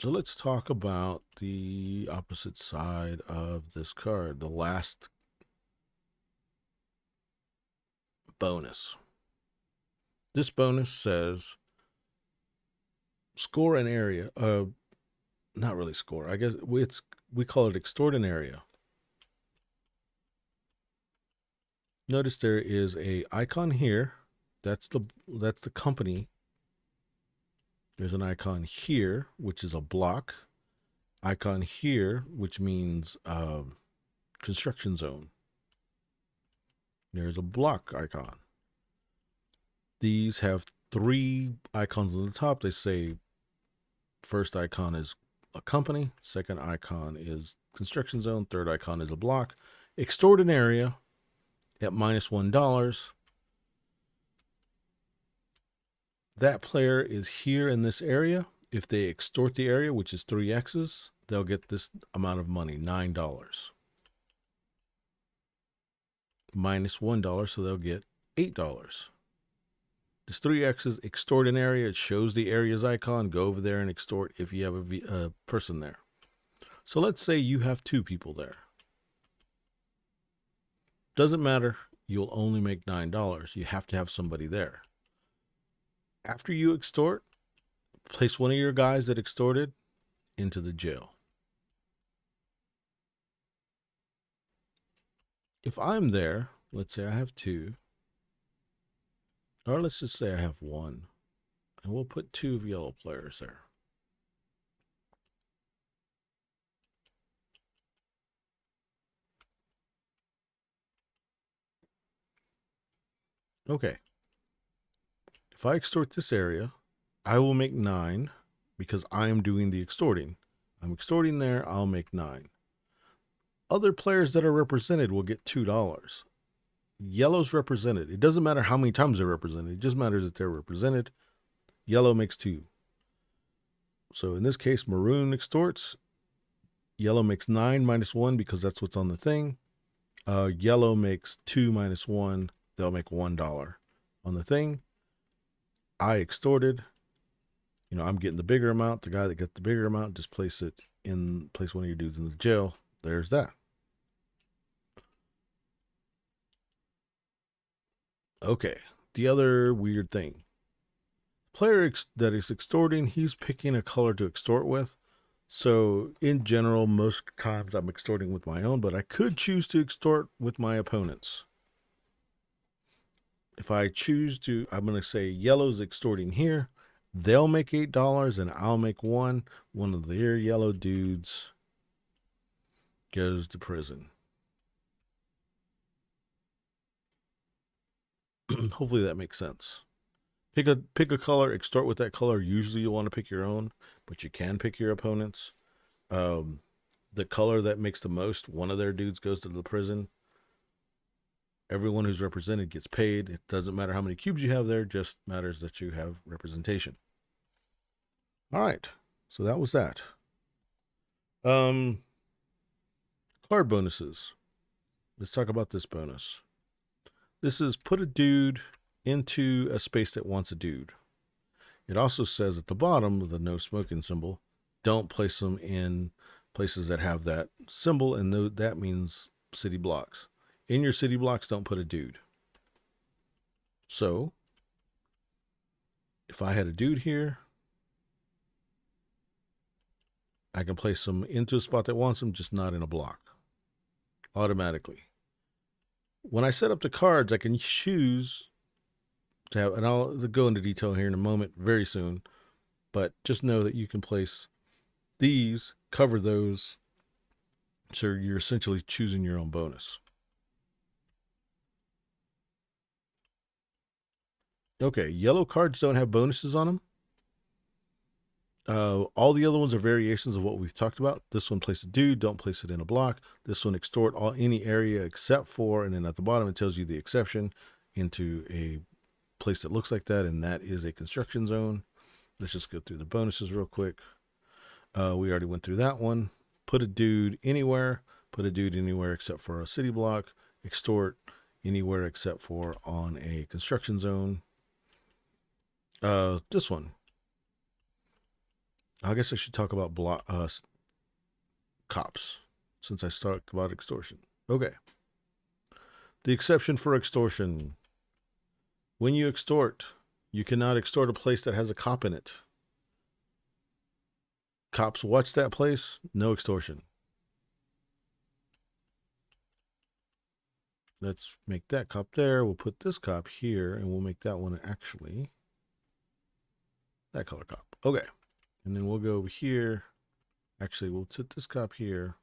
So let's talk about the opposite side of this card, the last bonus. This bonus says score an area. Not really score. I guess we call it extort an area. Notice there is a icon here. That's the company. There's an icon here, which is a block. Icon here, which means construction zone. There's a block icon. These have 3 icons on the top. They say first icon is a company, second icon is construction zone, third icon is a block. Extort an area at -$1. That player is here in this area. If they extort the area, which is 3 X's, they'll get this amount of money, $9. -$1, so they'll get $8. This 3 X's extort an area. It shows the area's icon. Go over there and extort if you have a person there. So let's say you have 2 people there. Doesn't matter. You'll only make $9. You have to have somebody there. After you extort, place one of your guys that extorted into the jail. If I'm there, let's say I have 2, or let's just say I have 1, and we'll put 2 yellow players there. Okay. If I extort this area, I will make 9 because I am doing the extorting. I'm extorting there, I'll make 9. Other players that are represented will get $2. Yellow's represented. It doesn't matter how many times they're represented. It just matters that they're represented. Yellow makes 2. So in this case, maroon extorts. Yellow makes 9 minus 1 because that's what's on the thing. Yellow makes 2 minus 1. They'll make $1 on the thing. I extorted. I'm getting the bigger amount. The guy that gets the bigger amount, just place one of your dudes in the jail. There's that. Okay. The other weird thing. Player that is extorting, he's picking a color to extort with. So in general, most times I'm extorting with my own, but I could choose to extort with my opponents. If I choose to, I'm going to say yellow's extorting here. They'll make $8 and I'll make 1. One of their yellow dudes goes to prison. Hopefully that makes sense. Pick a color, extort with that color. Usually you want to pick your own, but you can pick your opponent's. The color that makes the most, one of their dudes goes to the prison. Everyone who's represented gets paid. It doesn't matter how many cubes you have there, just matters that you have representation. All right, so that was that. Card bonuses. Let's talk about this bonus. This is put a dude into a space that wants a dude. It also says at the bottom of the no smoking symbol, don't place them in places that have that symbol, and that means city blocks. In your city blocks, don't put a dude. So if I had a dude here, I can place them into a spot that wants them, just not in a block automatically. When I set up the cards, I can choose to have, and I'll go into detail here in a moment, very soon, but just know that you can place these, cover those, so you're essentially choosing your own bonus. Okay, yellow cards don't have bonuses on them. All the other ones are variations of what we've talked about. This one, place a dude, don't place it in a block. This one, extort any area except for, and then at the bottom it tells you the exception into a place that looks like that, and that is a construction zone. Let's just go through the bonuses real quick. We already went through that one. Put a dude anywhere. Put a dude anywhere except for a city block. Extort anywhere except for on a construction zone. This one. I guess I should talk about cops since I talked about extortion. Okay. The exception for extortion. When you extort, you cannot extort a place that has a cop in it. Cops watch that place, no extortion. Let's make that cop there. We'll put this cop here, and we'll make that one actually that color cop. Okay. And then we'll go over here. Actually, we'll put this cop here.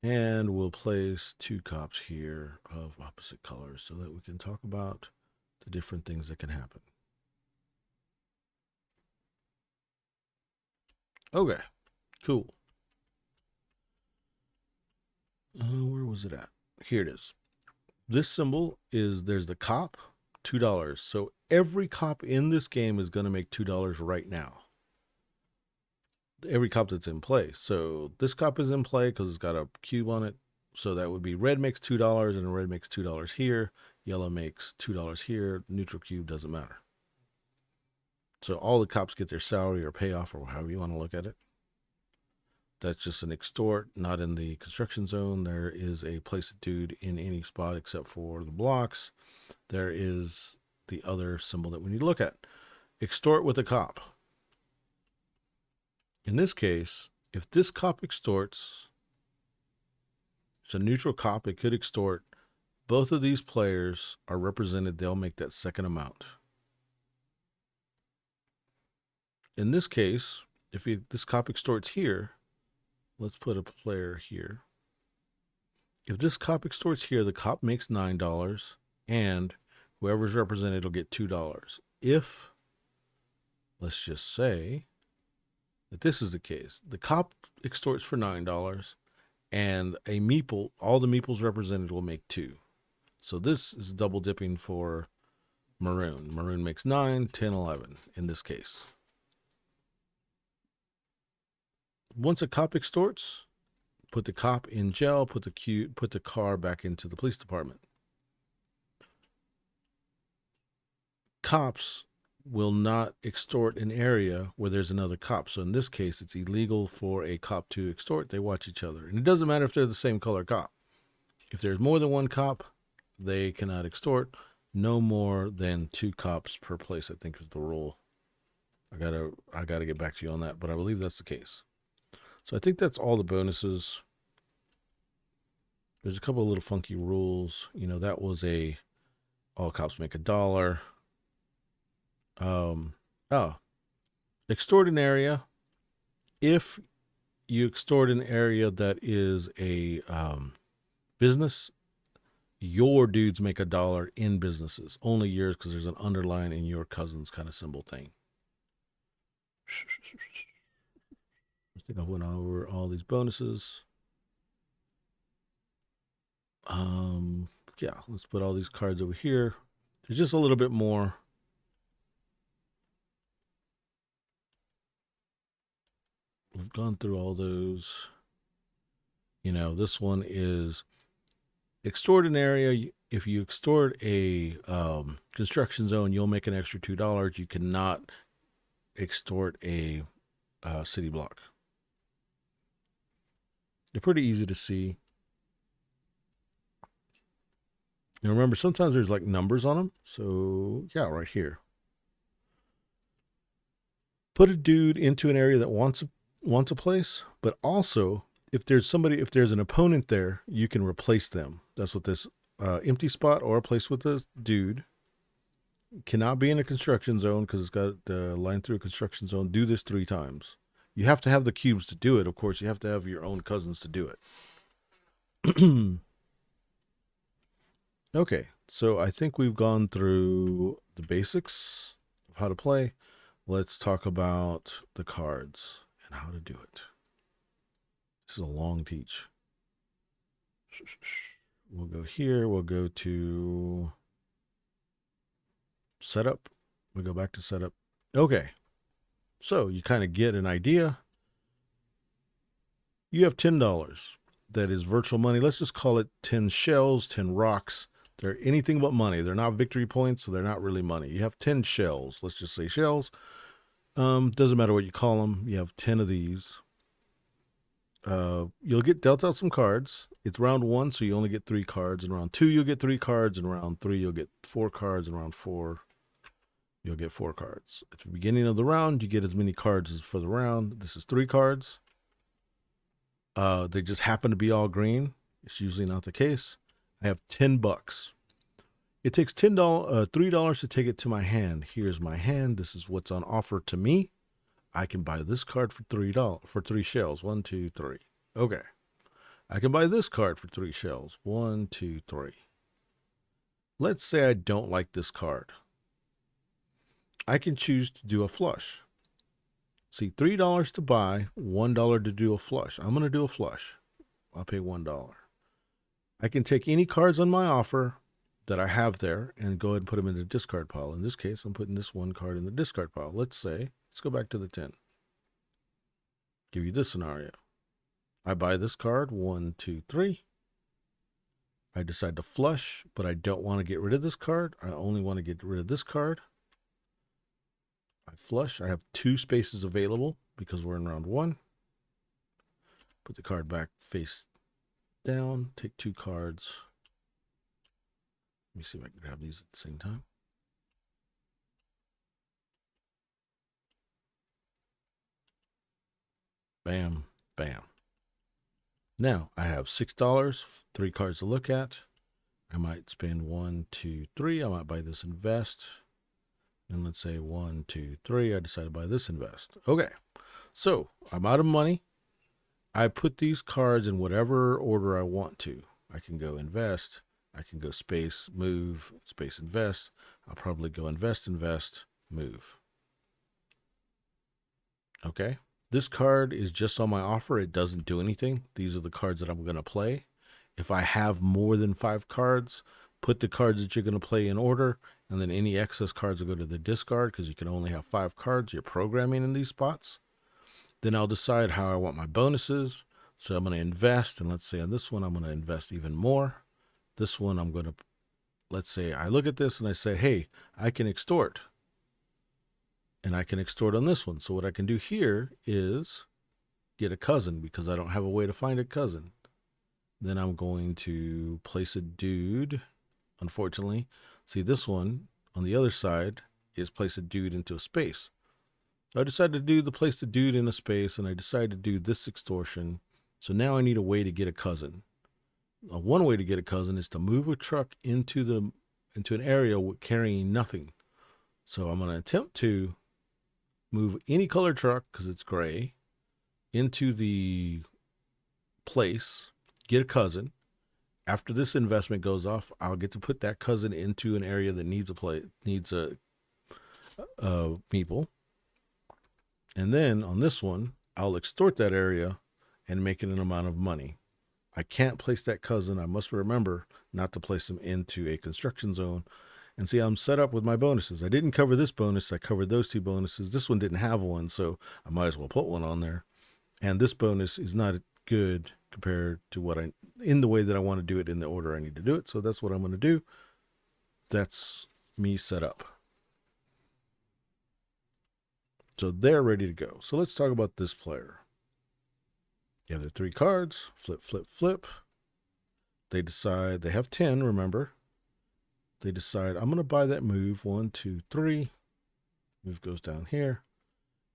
And we'll place 2 cops here of opposite colors so that we can talk about the different things that can happen. Okay, cool. Where was it at? Here it is. This symbol is, there's the cop, $2. So every cop in this game is going to make $2 right now. Every cop that's in play. So this cop is in play because it's got a cube on it. So that would be red makes $2 and red makes $2 here. Yellow makes $2 here. Neutral cube doesn't matter. So all the cops get their salary or payoff or however you want to look at it. That's just an extort, not in the construction zone. There is a place a dude in any spot except for the blocks. There is the other symbol that we need to look at. Extort with a cop. In this case, if this cop extorts, it's a neutral cop, it could extort. Both of these players are represented, they'll make that second amount. In this case, if this cop extorts here, let's put a player here. If this cop extorts here, the cop makes $9 and Whoever's represented will get $2. If, let's just say that this is the case, the cop extorts for $9 and a meeple, all the meeples represented will make 2. So this is double dipping for maroon. Maroon makes 9, 10, 11 in this case. Once a cop extorts, put the cop in jail, put the car back into the police department. Cops will not extort an area where there's another cop. So in this case, it's illegal for a cop to extort. They watch each other. And it doesn't matter if they're the same color cop. If there's more than one cop, they cannot extort. No more than 2 cops per place, I think, is the rule. I gotta get back to you on that, but I believe that's the case. So I think that's all the bonuses. There's a couple of little funky rules. You know, that was all cops make $1. Extort an area. If you extort an area that is a business, your dudes make $1 in businesses. Only yours, because there's an underline in your cousin's kind of symbol thing. I think I went over all these bonuses. Yeah, let's put all these cards over here. There's just a little bit more. We've gone through all those. You know, this one is extort an area. If you extort a construction zone, you'll make an extra $2. You cannot extort a city block. They're pretty easy to see. And remember, sometimes there's like numbers on them. So yeah, right here. Put a dude into an area that wants a place, but also if there's an opponent there, you can replace them. That's what this empty spot or a place with a dude cannot be in a construction zone because it's got a line through a construction zone. Do this 3 times. You have to have the cubes to do it. Of course, you have to have your own cousins to do it. Okay, so I think we've gone through the basics of how to play. Let's talk about the cards and how to do it. This is a long teach. We'll go here. We'll go to setup. We'll go back to setup. Okay, so you kind of get an idea. You have $10. That is virtual money. Let's just call it 10 shells, 10 rocks. They're anything but money. They're not victory points, so they're not really money. You have 10 shells. Let's just say shells. Doesn't matter what you call them. You have 10 of these. You'll get dealt out some cards. It's round 1, so you only get 3 cards. In round 2, you'll get 3 cards. In round 3, you'll get 4 cards. In round 4, you'll get 4 cards. At the beginning of the round, you get as many cards as for the round. This is 3 cards. They just happen to be all green. It's usually not the case. I have $10. It takes $3 to take it to my hand. Here's my hand. This is what's on offer to me. I can buy this card for $3 for 3 shells. 1, 2, 3. Okay. I can buy this card for 3 shells. 1, 2, 3. Let's say I don't like this card. I can choose to do a flush. See, $3 to buy, $1 to do a flush. I'm going to do a flush. I'll pay $1. I can take any cards on my offer that I have there and go ahead and put them in the discard pile. In this case, I'm putting this 1 card in the discard pile. Let's go back to the 10. Give you this scenario. I buy this card, 1, 2, 3. I decide to flush, but I don't want to get rid of this card. I only want to get rid of this card. I flush. I have 2 spaces available because we're in round 1. Put the card back face down. Take 2 cards. Let me see if I can grab these at the same time. Bam, bam. Now I have $6, 3 cards to look at. I might spend 1, 2, 3. I might buy this invest. And let's say 1, 2, 3. I decide to buy this invest. Okay, so I'm out of money. I put these cards in whatever order I want to. I can go invest, I can go space, move, space, invest. I'll probably go invest, invest, move. Okay. This card is just on my offer. It doesn't do anything. These are the cards that I'm going to play. If I have more than 5 cards, put the cards that you're going to play in order, and then any excess cards will go to the discard because you can only have 5 cards. You're programming in these spots. Then I'll decide how I want my bonuses. So I'm going to invest, and let's say on this one, I'm going to invest even more. This one, I'm going to, let's say I look at this and I say, hey, I can extort. And I can extort on this one. So what I can do here is get a cousin because I don't have a way to find a cousin. Then I'm going to place a dude. Unfortunately, see this one on the other side is place a dude into a space. So I decided to do the place the dude in a space, and I decided to do this extortion. So now I need a way to get a cousin. One way to get a cousin is to move a truck into an area with carrying nothing. So I'm going to attempt to move any color truck, because it's gray, into the place, get a cousin. After this investment goes off, I'll get to put that cousin into an area that needs a meeple. And then on this one, I'll extort that area and make it an amount of money. I can't place that cousin. I must remember not to place him into a construction zone. And see, I'm set up with my bonuses. I didn't cover this bonus. I covered those 2 bonuses. This one didn't have one, so I might as well put one on there. And this bonus is not good compared to in the way that I want to do it in the order I need to do it. So that's what I'm going to do. That's me set up. So they're ready to go. So let's talk about this player. You have their 3 cards, flip, flip, flip. They decide, they have 10, remember. They decide, I'm going to buy that move, 1, 2, 3. Move goes down here.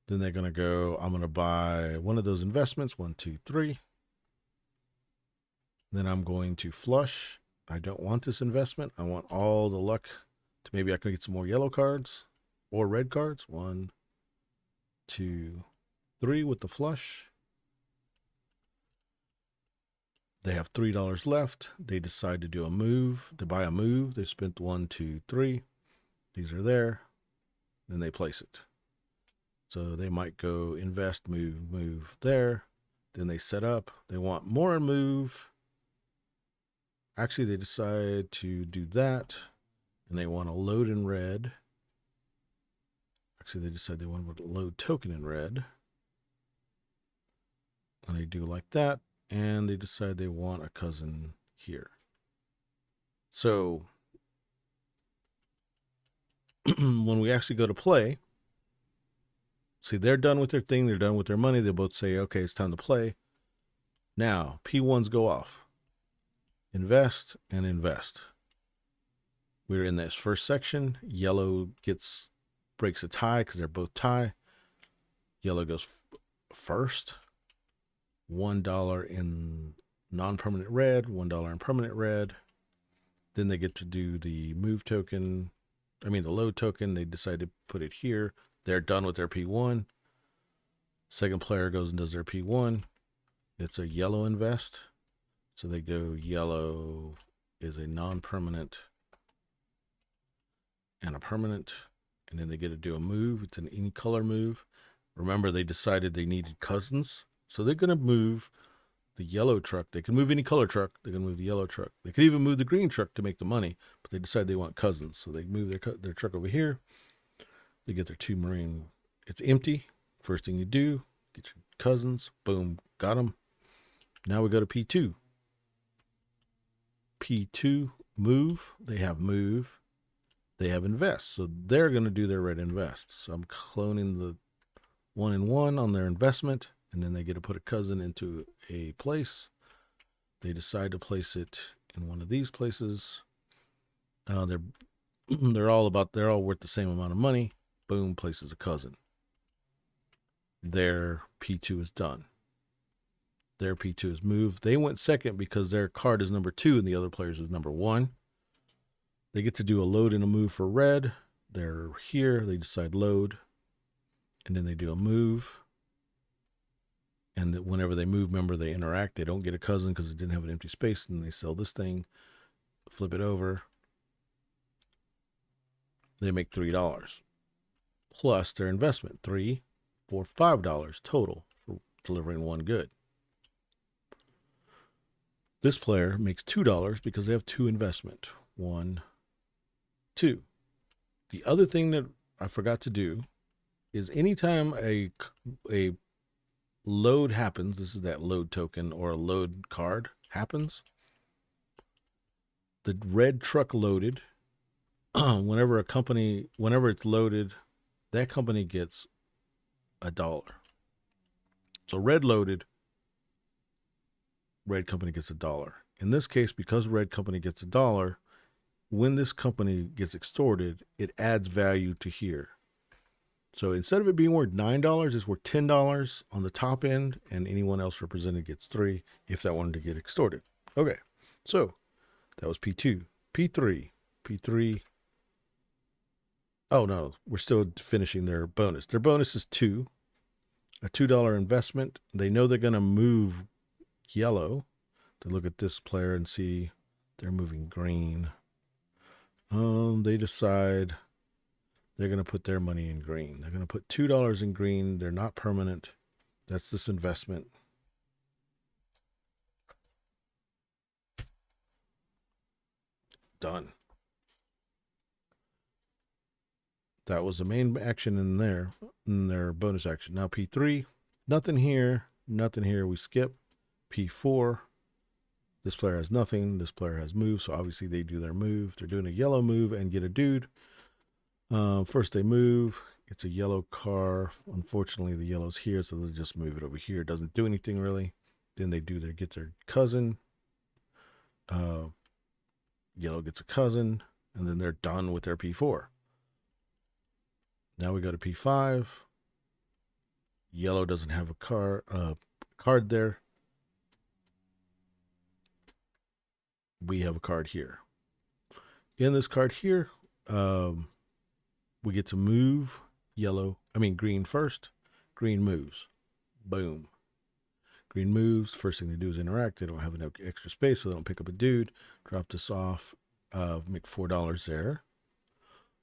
Then they're going to go, I'm going to buy one of those investments, 1, 2, 3. Then I'm going to flush. I don't want this investment. I want all the luck to maybe I can get some more yellow cards or red cards. 1, 2, 3 with the flush. They have $3 left. They decide to do a move, to buy a move. They spent 1, 2, 3. These are there. Then they place it. So they might go invest, move, move there. Then they set up. They want more move. Actually, they decide to do that. And they want to load in red. Actually, they decide they want to load token in red. And they do like that. And they decide they want a cousin here. So when we actually go to play, see, they're done with their thing. They're done with their money. They both say, okay, it's time to play. Now, P1s go off. Invest and invest. We're in this first section. Yellow breaks a tie because they're both tie. Yellow goes first. $1 in non-permanent red, $1 in permanent red. Then they get to do the move token. The load token. They decide to put it here. They're done with their P1. Second player goes and does their P1. It's a yellow invest. So they go yellow is a non-permanent and a permanent. And then they get to do a move. It's an any color move. Remember, they decided they needed cousins. So they're going to move the yellow truck. They can move any color truck. They're going to move the yellow truck. They could even move the green truck to make the money, but they decide they want cousins. So they move their truck over here. They get their 2 marine. It's empty. First thing you do, get your cousins. Boom, got them. Now we go to P2. P2, move. They have move. They have invest. So they're going to do their red invest. So I'm cloning the 1 and 1 on their investment. And then they get to put a cousin into a place. They decide to place it in one of these places. They're all worth the same amount of money. Boom, places a cousin. Their P2 is done. Their P2 is moved. They went second because their card is number 2 and the other player's is number 1. They get to do a load and a move for red. They're here. They decide load. And then they do a move. And that whenever they move, remember, they interact. They don't get a cousin because it didn't have an empty space. And they sell this thing. Flip it over. They make $3 plus their investment, $3, $4, $5 total for delivering one good. This player makes $2 because they have two investment. 1, 2. The other thing that I forgot to do is anytime a load happens, this is that load token or a load card happens, the red truck loaded, whenever it's loaded, that company gets $1. So red loaded, red company gets $1. In this case, because red company gets $1, when this company gets extorted, it adds value to here. So instead of it being worth $9, it's worth $10 on the top end, and anyone else represented gets $3 if that wanted to get extorted. Okay, so that was P2. P3. Oh no, we're still finishing their bonus. Their bonus is 2, a $2 investment. They know they're going to move yellow. To look at this player and see they're moving green. They decide they're going to put their money in green. They're going to put $2 in green. They're not permanent. That's this investment. Done. That was the main action in their bonus action. Now P3, nothing here, nothing here. We skip. P4, this player has nothing. This player has move, so obviously they do their move. They're doing a yellow move and get a dude. First they move. It's a yellow car. Unfortunately, the yellow's here, so they'll just move it over here. It doesn't do anything really. Then they get their cousin. Yellow gets a cousin, and then they're done with their P4. Now we go to P5. Yellow doesn't have a card there. We have a card here. In this card here, we get to move green first. Green moves. Boom. Green moves. First thing they do is interact. They don't have enough extra space, so they don't pick up a dude. Drop this off. Make $4 there.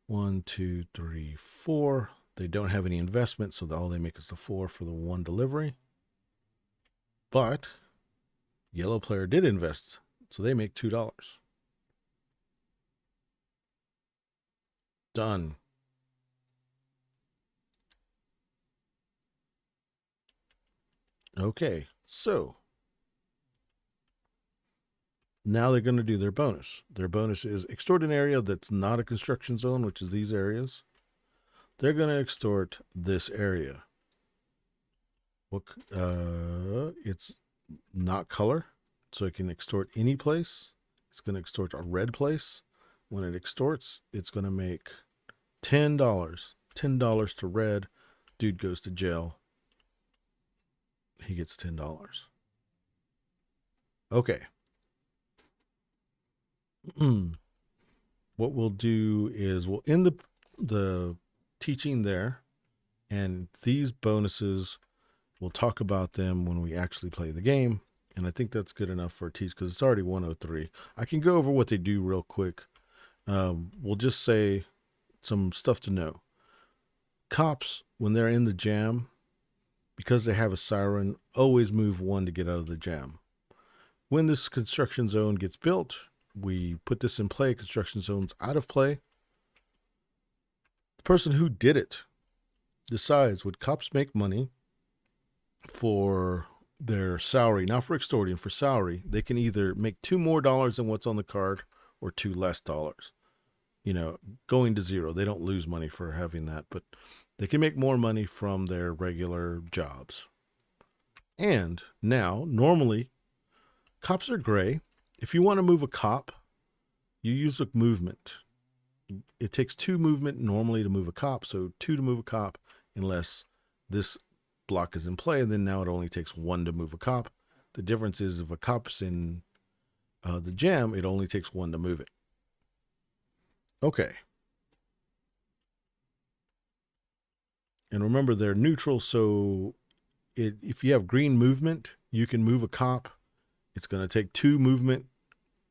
1, 2, 3, 4. They don't have any investment, so all they make is the 4 for the one delivery. But yellow player did invest, so they make $2. Done. Okay, so now they're going to do their bonus. Their bonus is extort an area that's not a construction zone, which is these areas. They're going to extort this area. It's not color, so it can extort any place. It's going to extort a red place. When it extorts, it's going to make $10. $10 to red. Dude goes to jail. He gets $10. Okay. What we'll do is we'll end the teaching there, and these bonuses, we'll talk about them when we actually play the game. And I think that's good enough for a teach because it's already 103. I can go over what they do real quick. We'll just say some stuff to know. Cops, when they're in the jam, because they have a siren, always move 1 to get out of the jam. When this construction zone gets built, we put this in play. Construction zone's out of play. The person who did it decides, would cops make money for their salary, not for extorting, for salary? They can either make $2 more than what's on the card or $2 less. Going to zero. They don't lose money for having that, but they can make more money from their regular jobs. And now, normally, cops are gray. If you want to move a cop, you use a movement. It takes 2 movement normally to move a cop, so 2 to move a cop, unless this block is in play, and then now it only takes 1 to move a cop. The difference is if a cop's in the jam, it only takes 1 to move it. Okay. And remember, they're neutral, so if you have green movement, you can move a cop. It's going to take 2 movement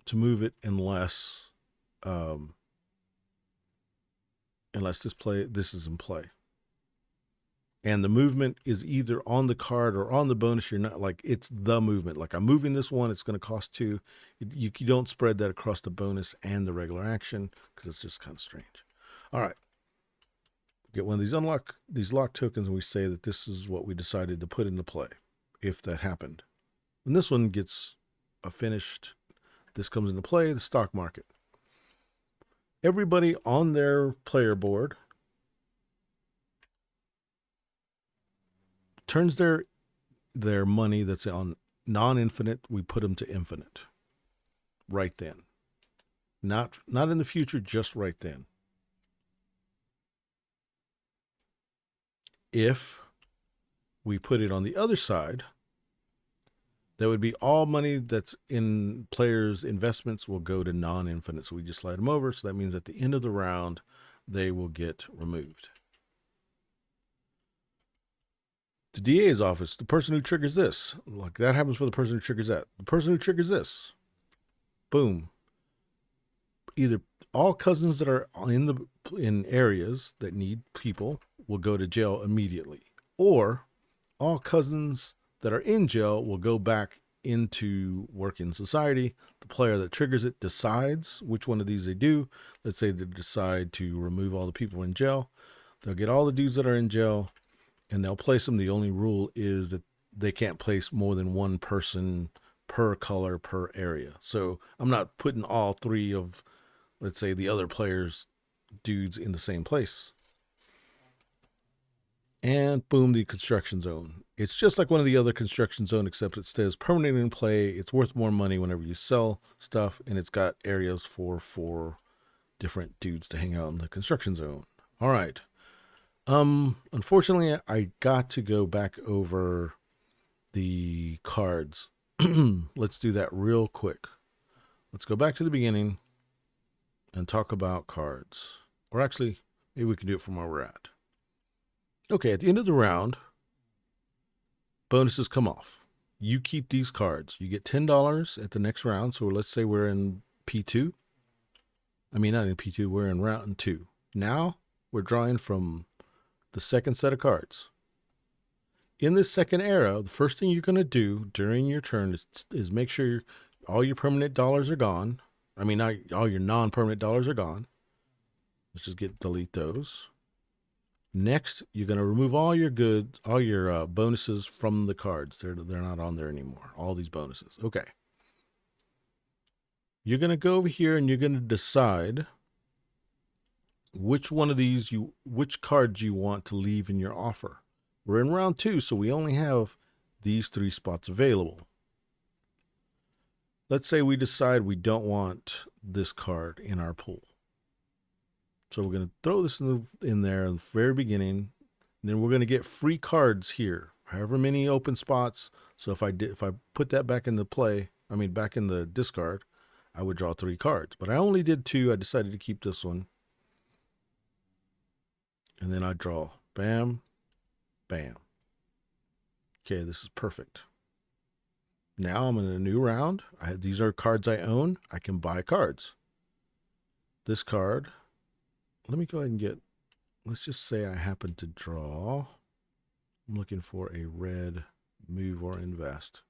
to move it unless this is in play. And the movement is either on the card or on the bonus. You're not like it's the movement. Like I'm moving this one, it's going to cost 2. You don't spread that across the bonus and the regular action because it's just kind of strange. All right. Get one of these lock tokens, and we say that this is what we decided to put into play if that happened. When this one gets finished, this comes into play, the stock market. Everybody on their player board turns their money that's on non-infinite, we put them to infinite right then. Not in the future, just right then. If we put it on the other side, that would be all money that's in players' investments will go to non-infinite. So we just slide them over. So that means at the end of the round, they will get removed. The DA's office, the person who triggers this, like that happens for the person who triggers that. The person who triggers this, boom. Either all cousins that are in areas that need people will go to jail immediately, or all cousins that are in jail will go back into working society. The player that triggers it decides which one of these they do. Let's say they decide to remove all the people in jail. They'll get all the dudes that are in jail and they'll place them. The only rule is that they can't place more than one person per color per area. So I'm not putting all 3 of, let's say, the other players' dudes in the same place. And boom, the construction zone. It's just like one of the other construction zone, except it stays permanent in play. It's worth more money whenever you sell stuff, and it's got areas for 4 different dudes to hang out in the construction zone. All right. Unfortunately, I got to go back over the cards. Let's do that real quick. Let's go back to the beginning and talk about cards. Or actually, maybe we can do it from where we're at. Okay, at the end of the round, bonuses come off. You keep these cards. You get $10 at the next round. So let's say we're in P2. I mean, not in P2, we're in round 2. Now we're drawing from the second set of cards. In this second era, the first thing you're going to do during your turn is make sure all your permanent dollars are gone. I mean, not all your non-permanent dollars are gone. Let's just delete those. Next, you're going to remove all your goods, all your bonuses from the cards. They're not on there anymore. All these bonuses. Okay. You're going to go over here and you're going to decide which cards you want to leave in your offer. We're in round 2, so we only have these 3 spots available. Let's say we decide we don't want this card in our pool. So we're going to throw this in there in the very beginning. And then we're going to get free cards here, however many open spots. So if I put that back into play, back in the discard, I would draw 3 cards. But I only did 2. I decided to keep this one. And then I draw bam, bam. Okay, this is perfect. Now I'm in a new round. These are cards I own. I can buy cards. This card, let me go ahead and let's just say I happen to draw. I'm looking for a red move or invest.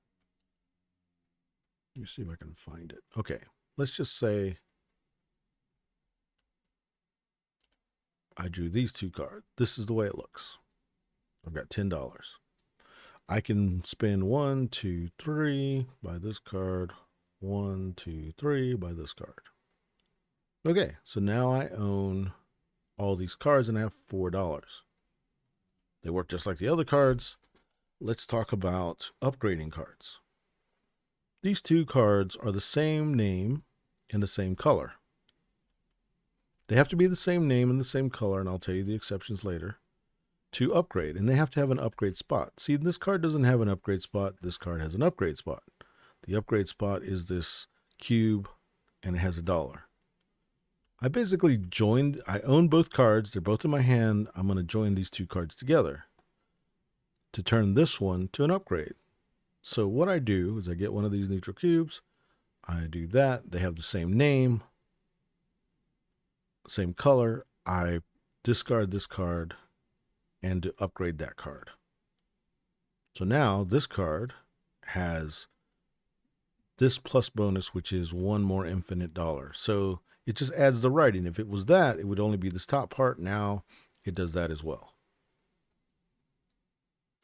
Let me see if I can find it. Okay, let's just say I drew these 2 cards. This is the way it looks. I've got $10. I can spend 1, 2, 3, buy this card. 1, 2, 3, buy this card. Okay, so now I own all these cards and I have $4. They work just like the other cards. Let's talk about upgrading cards. These 2 cards are the same name and the same color. They have to be the same name and the same color, and I'll tell you the exceptions later, to upgrade. And they have to have an upgrade spot. See, this card doesn't have an upgrade spot. This card has an upgrade spot. The upgrade spot is this cube, and it has $1. I basically I own both cards. They're both in my hand. I'm going to join these 2 cards together to turn this one to an upgrade. So what I do is I get one of these neutral cubes. I do that. They have the same name, same color. I discard this card and upgrade that card. So now this card has this plus bonus, which is one more infinite dollar. So it just adds the writing. If it was that, it would only be this top part. Now it does that as well.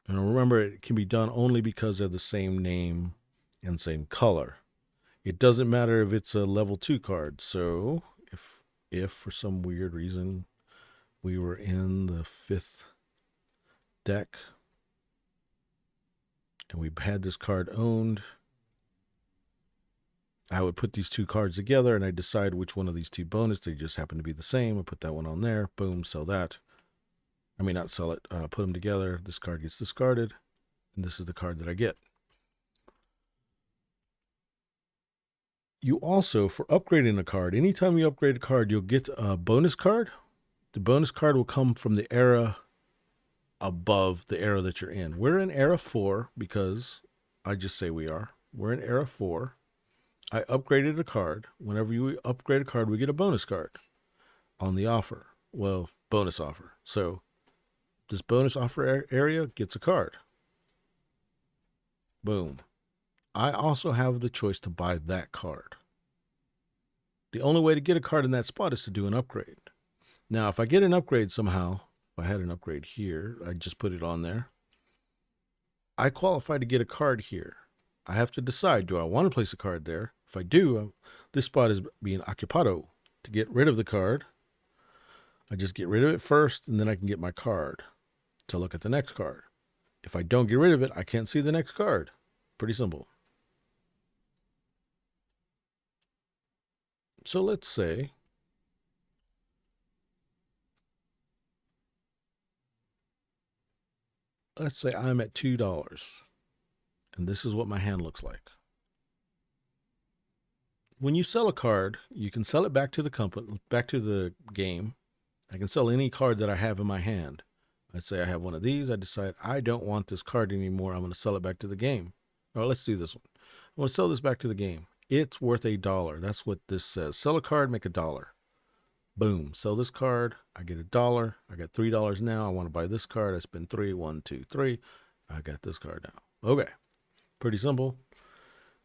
And remember, it can be done only because they're the same name and same color. It doesn't matter if it's a level 2 card. So if for some weird reason we were in the 5th deck and we had this card owned, I would put these two cards together and I decide which one of these two bonus. They just happen to be the same. I put that one on there. Boom, sell that. I mean, not sell it, put them together. This card gets discarded, and this is the card that I get. You also, for upgrading a card, anytime you upgrade a card, you'll get a bonus card. The bonus card will come from the era above the era that you're in. We're in era 4 because I just say we are. We're in era 4. I upgraded a card. Whenever you upgrade a card, we get a bonus card on the offer. Well, bonus offer. So this bonus offer area gets a card. Boom. I also have the choice to buy that card. The only way to get a card in that spot is to do an upgrade. Now, if I get an upgrade somehow, if I had an upgrade here, I just put it on there. I qualify to get a card here. I have to decide, do I want to place a card there? If I do, this spot is being occupado. To get rid of the card, I just get rid of it first, and then I can get my card to look at the next card. If I don't get rid of it, I can't see the next card. Pretty simple. So let's say I'm at $2, and this is what my hand looks like. When you sell a card, you can sell it back to the company, back to the game. I can sell any card that I have in my hand. Let's say I have one of these. I decide I don't want this card anymore. I'm going to sell it back to the game. All right, let's do this one. I want to sell this back to the game. It's worth $1. That's what this says. Sell a card, make $1. Boom. Sell this card. I get $1. I got $3 now. I want to buy this card. I spend 3. 1, 2, 3. I got this card now. Okay. Pretty simple.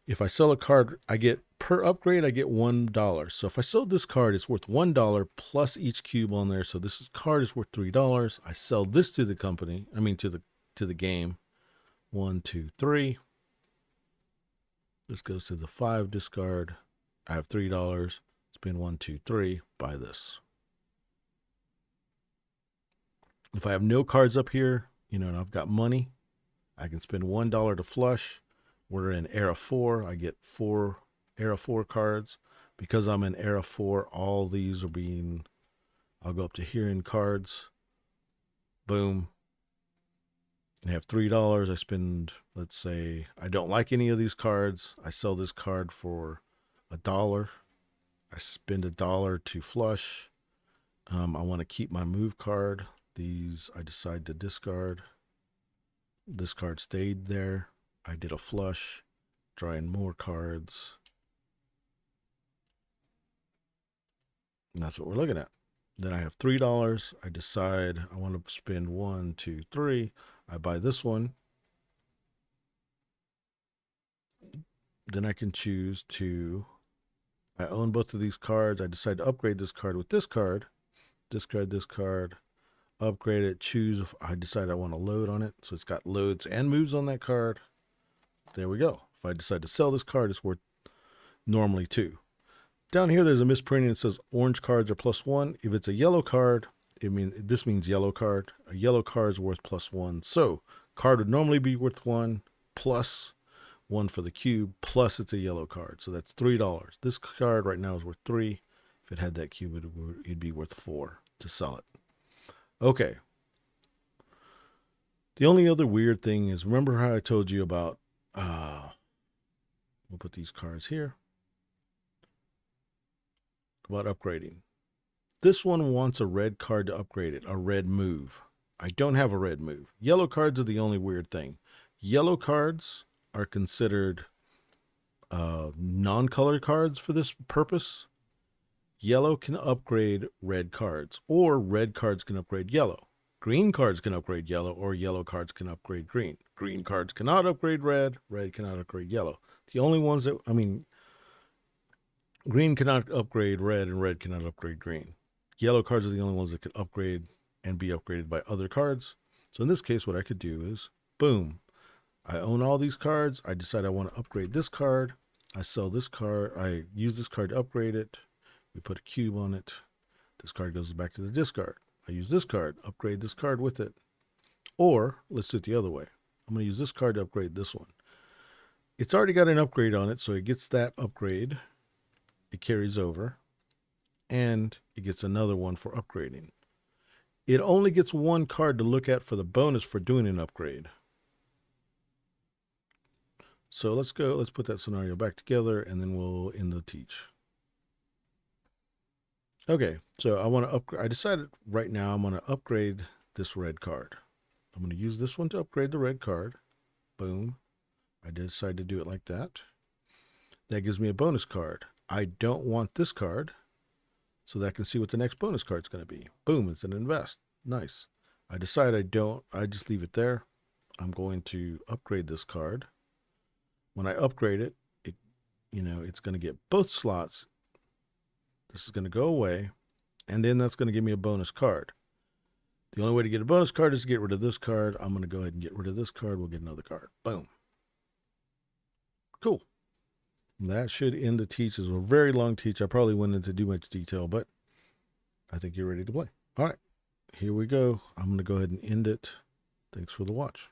If I sell a card, I get per upgrade, I get $1. So if I sold this card, it's worth $1 plus each cube on there. So this card is worth $3. I sell this to the company. I mean to the game. 1, 2, 3. This goes to the 5 discard. I have $3. Spend 1, 2, 3. Buy this. If I have no cards up here, and I've got money, I can spend $1 to flush. We're in era 4. I get 4 era 4 cards. Because I'm in era 4, all these are being, I'll go up to here in cards. Boom. I have $3. I spend, let's say, I don't like any of these cards. I sell this card for $1. I spend $1 to flush. I want to keep my move card. These I decide to discard. This card stayed there. I did a flush, drawing more cards. And that's what we're looking at. Then I have $3. I decide I want to spend 1, 2, 3. I buy this one. Then I can choose to, I own both of these cards. I decide to upgrade this card with this card. Discard this card. Upgrade it. Choose if I decide I want to load on it. So it's got loads and moves on that card. There we go. If I decide to sell this card, it's worth normally 2. Down here, there's a misprinting. It says orange cards are +1. If it's a yellow card, this means yellow card. A yellow card is worth +1. So card would normally be worth 1 plus 1 for the cube, plus it's a yellow card. So that's $3. This card right now is worth 3. If it had that cube, it'd be worth 4 to sell it. Okay. The only other weird thing is, remember how I told you about, we'll put these cards here, about upgrading. This one wants a red card to upgrade it, a red move. I don't have a red move. Yellow cards are the only weird thing. Yellow cards are considered non-color cards for this purpose. Yellow can upgrade red cards, or red cards can upgrade yellow. Green cards can upgrade yellow, or yellow cards can upgrade green. Green cards cannot upgrade red, red cannot upgrade yellow. The only ones that, green cannot upgrade red, and red cannot upgrade green. Yellow cards are the only ones that could upgrade and be upgraded by other cards. So in this case, what I could do is, boom, I own all these cards. I decide I want to upgrade this card. I sell this card. I use this card to upgrade it. We put a cube on it. This card goes back to the discard. I use this card, upgrade this card with it. Or, let's do it the other way. I'm going to use this card to upgrade this one. It's already got an upgrade on it, so it gets that upgrade. It carries over. And it gets another one for upgrading. It only gets one card to look at for the bonus for doing an upgrade. So let's put that scenario back together, and then we'll end the teach. Okay, so I decided right now I'm going to upgrade this red card. I'm going to use this one to upgrade the red card. Boom. I decided to do it like that. That gives me a bonus card. I don't want this card, so that I can see what the next bonus card is going to be. Boom, it's an invest. Nice. I decide I just leave it there. I'm going to upgrade this card. When I upgrade it, it's going to get both slots. This is going to go away, and then that's going to give me a bonus card. The only way to get a bonus card is to get rid of this card. I'm going to go ahead and get rid of this card. We'll get another card. Boom. Cool. That should end the teach. It's a very long teach. I probably went into too much detail, but I think you're ready to play. All right, here we go. I'm going to go ahead and end it. Thanks for the watch.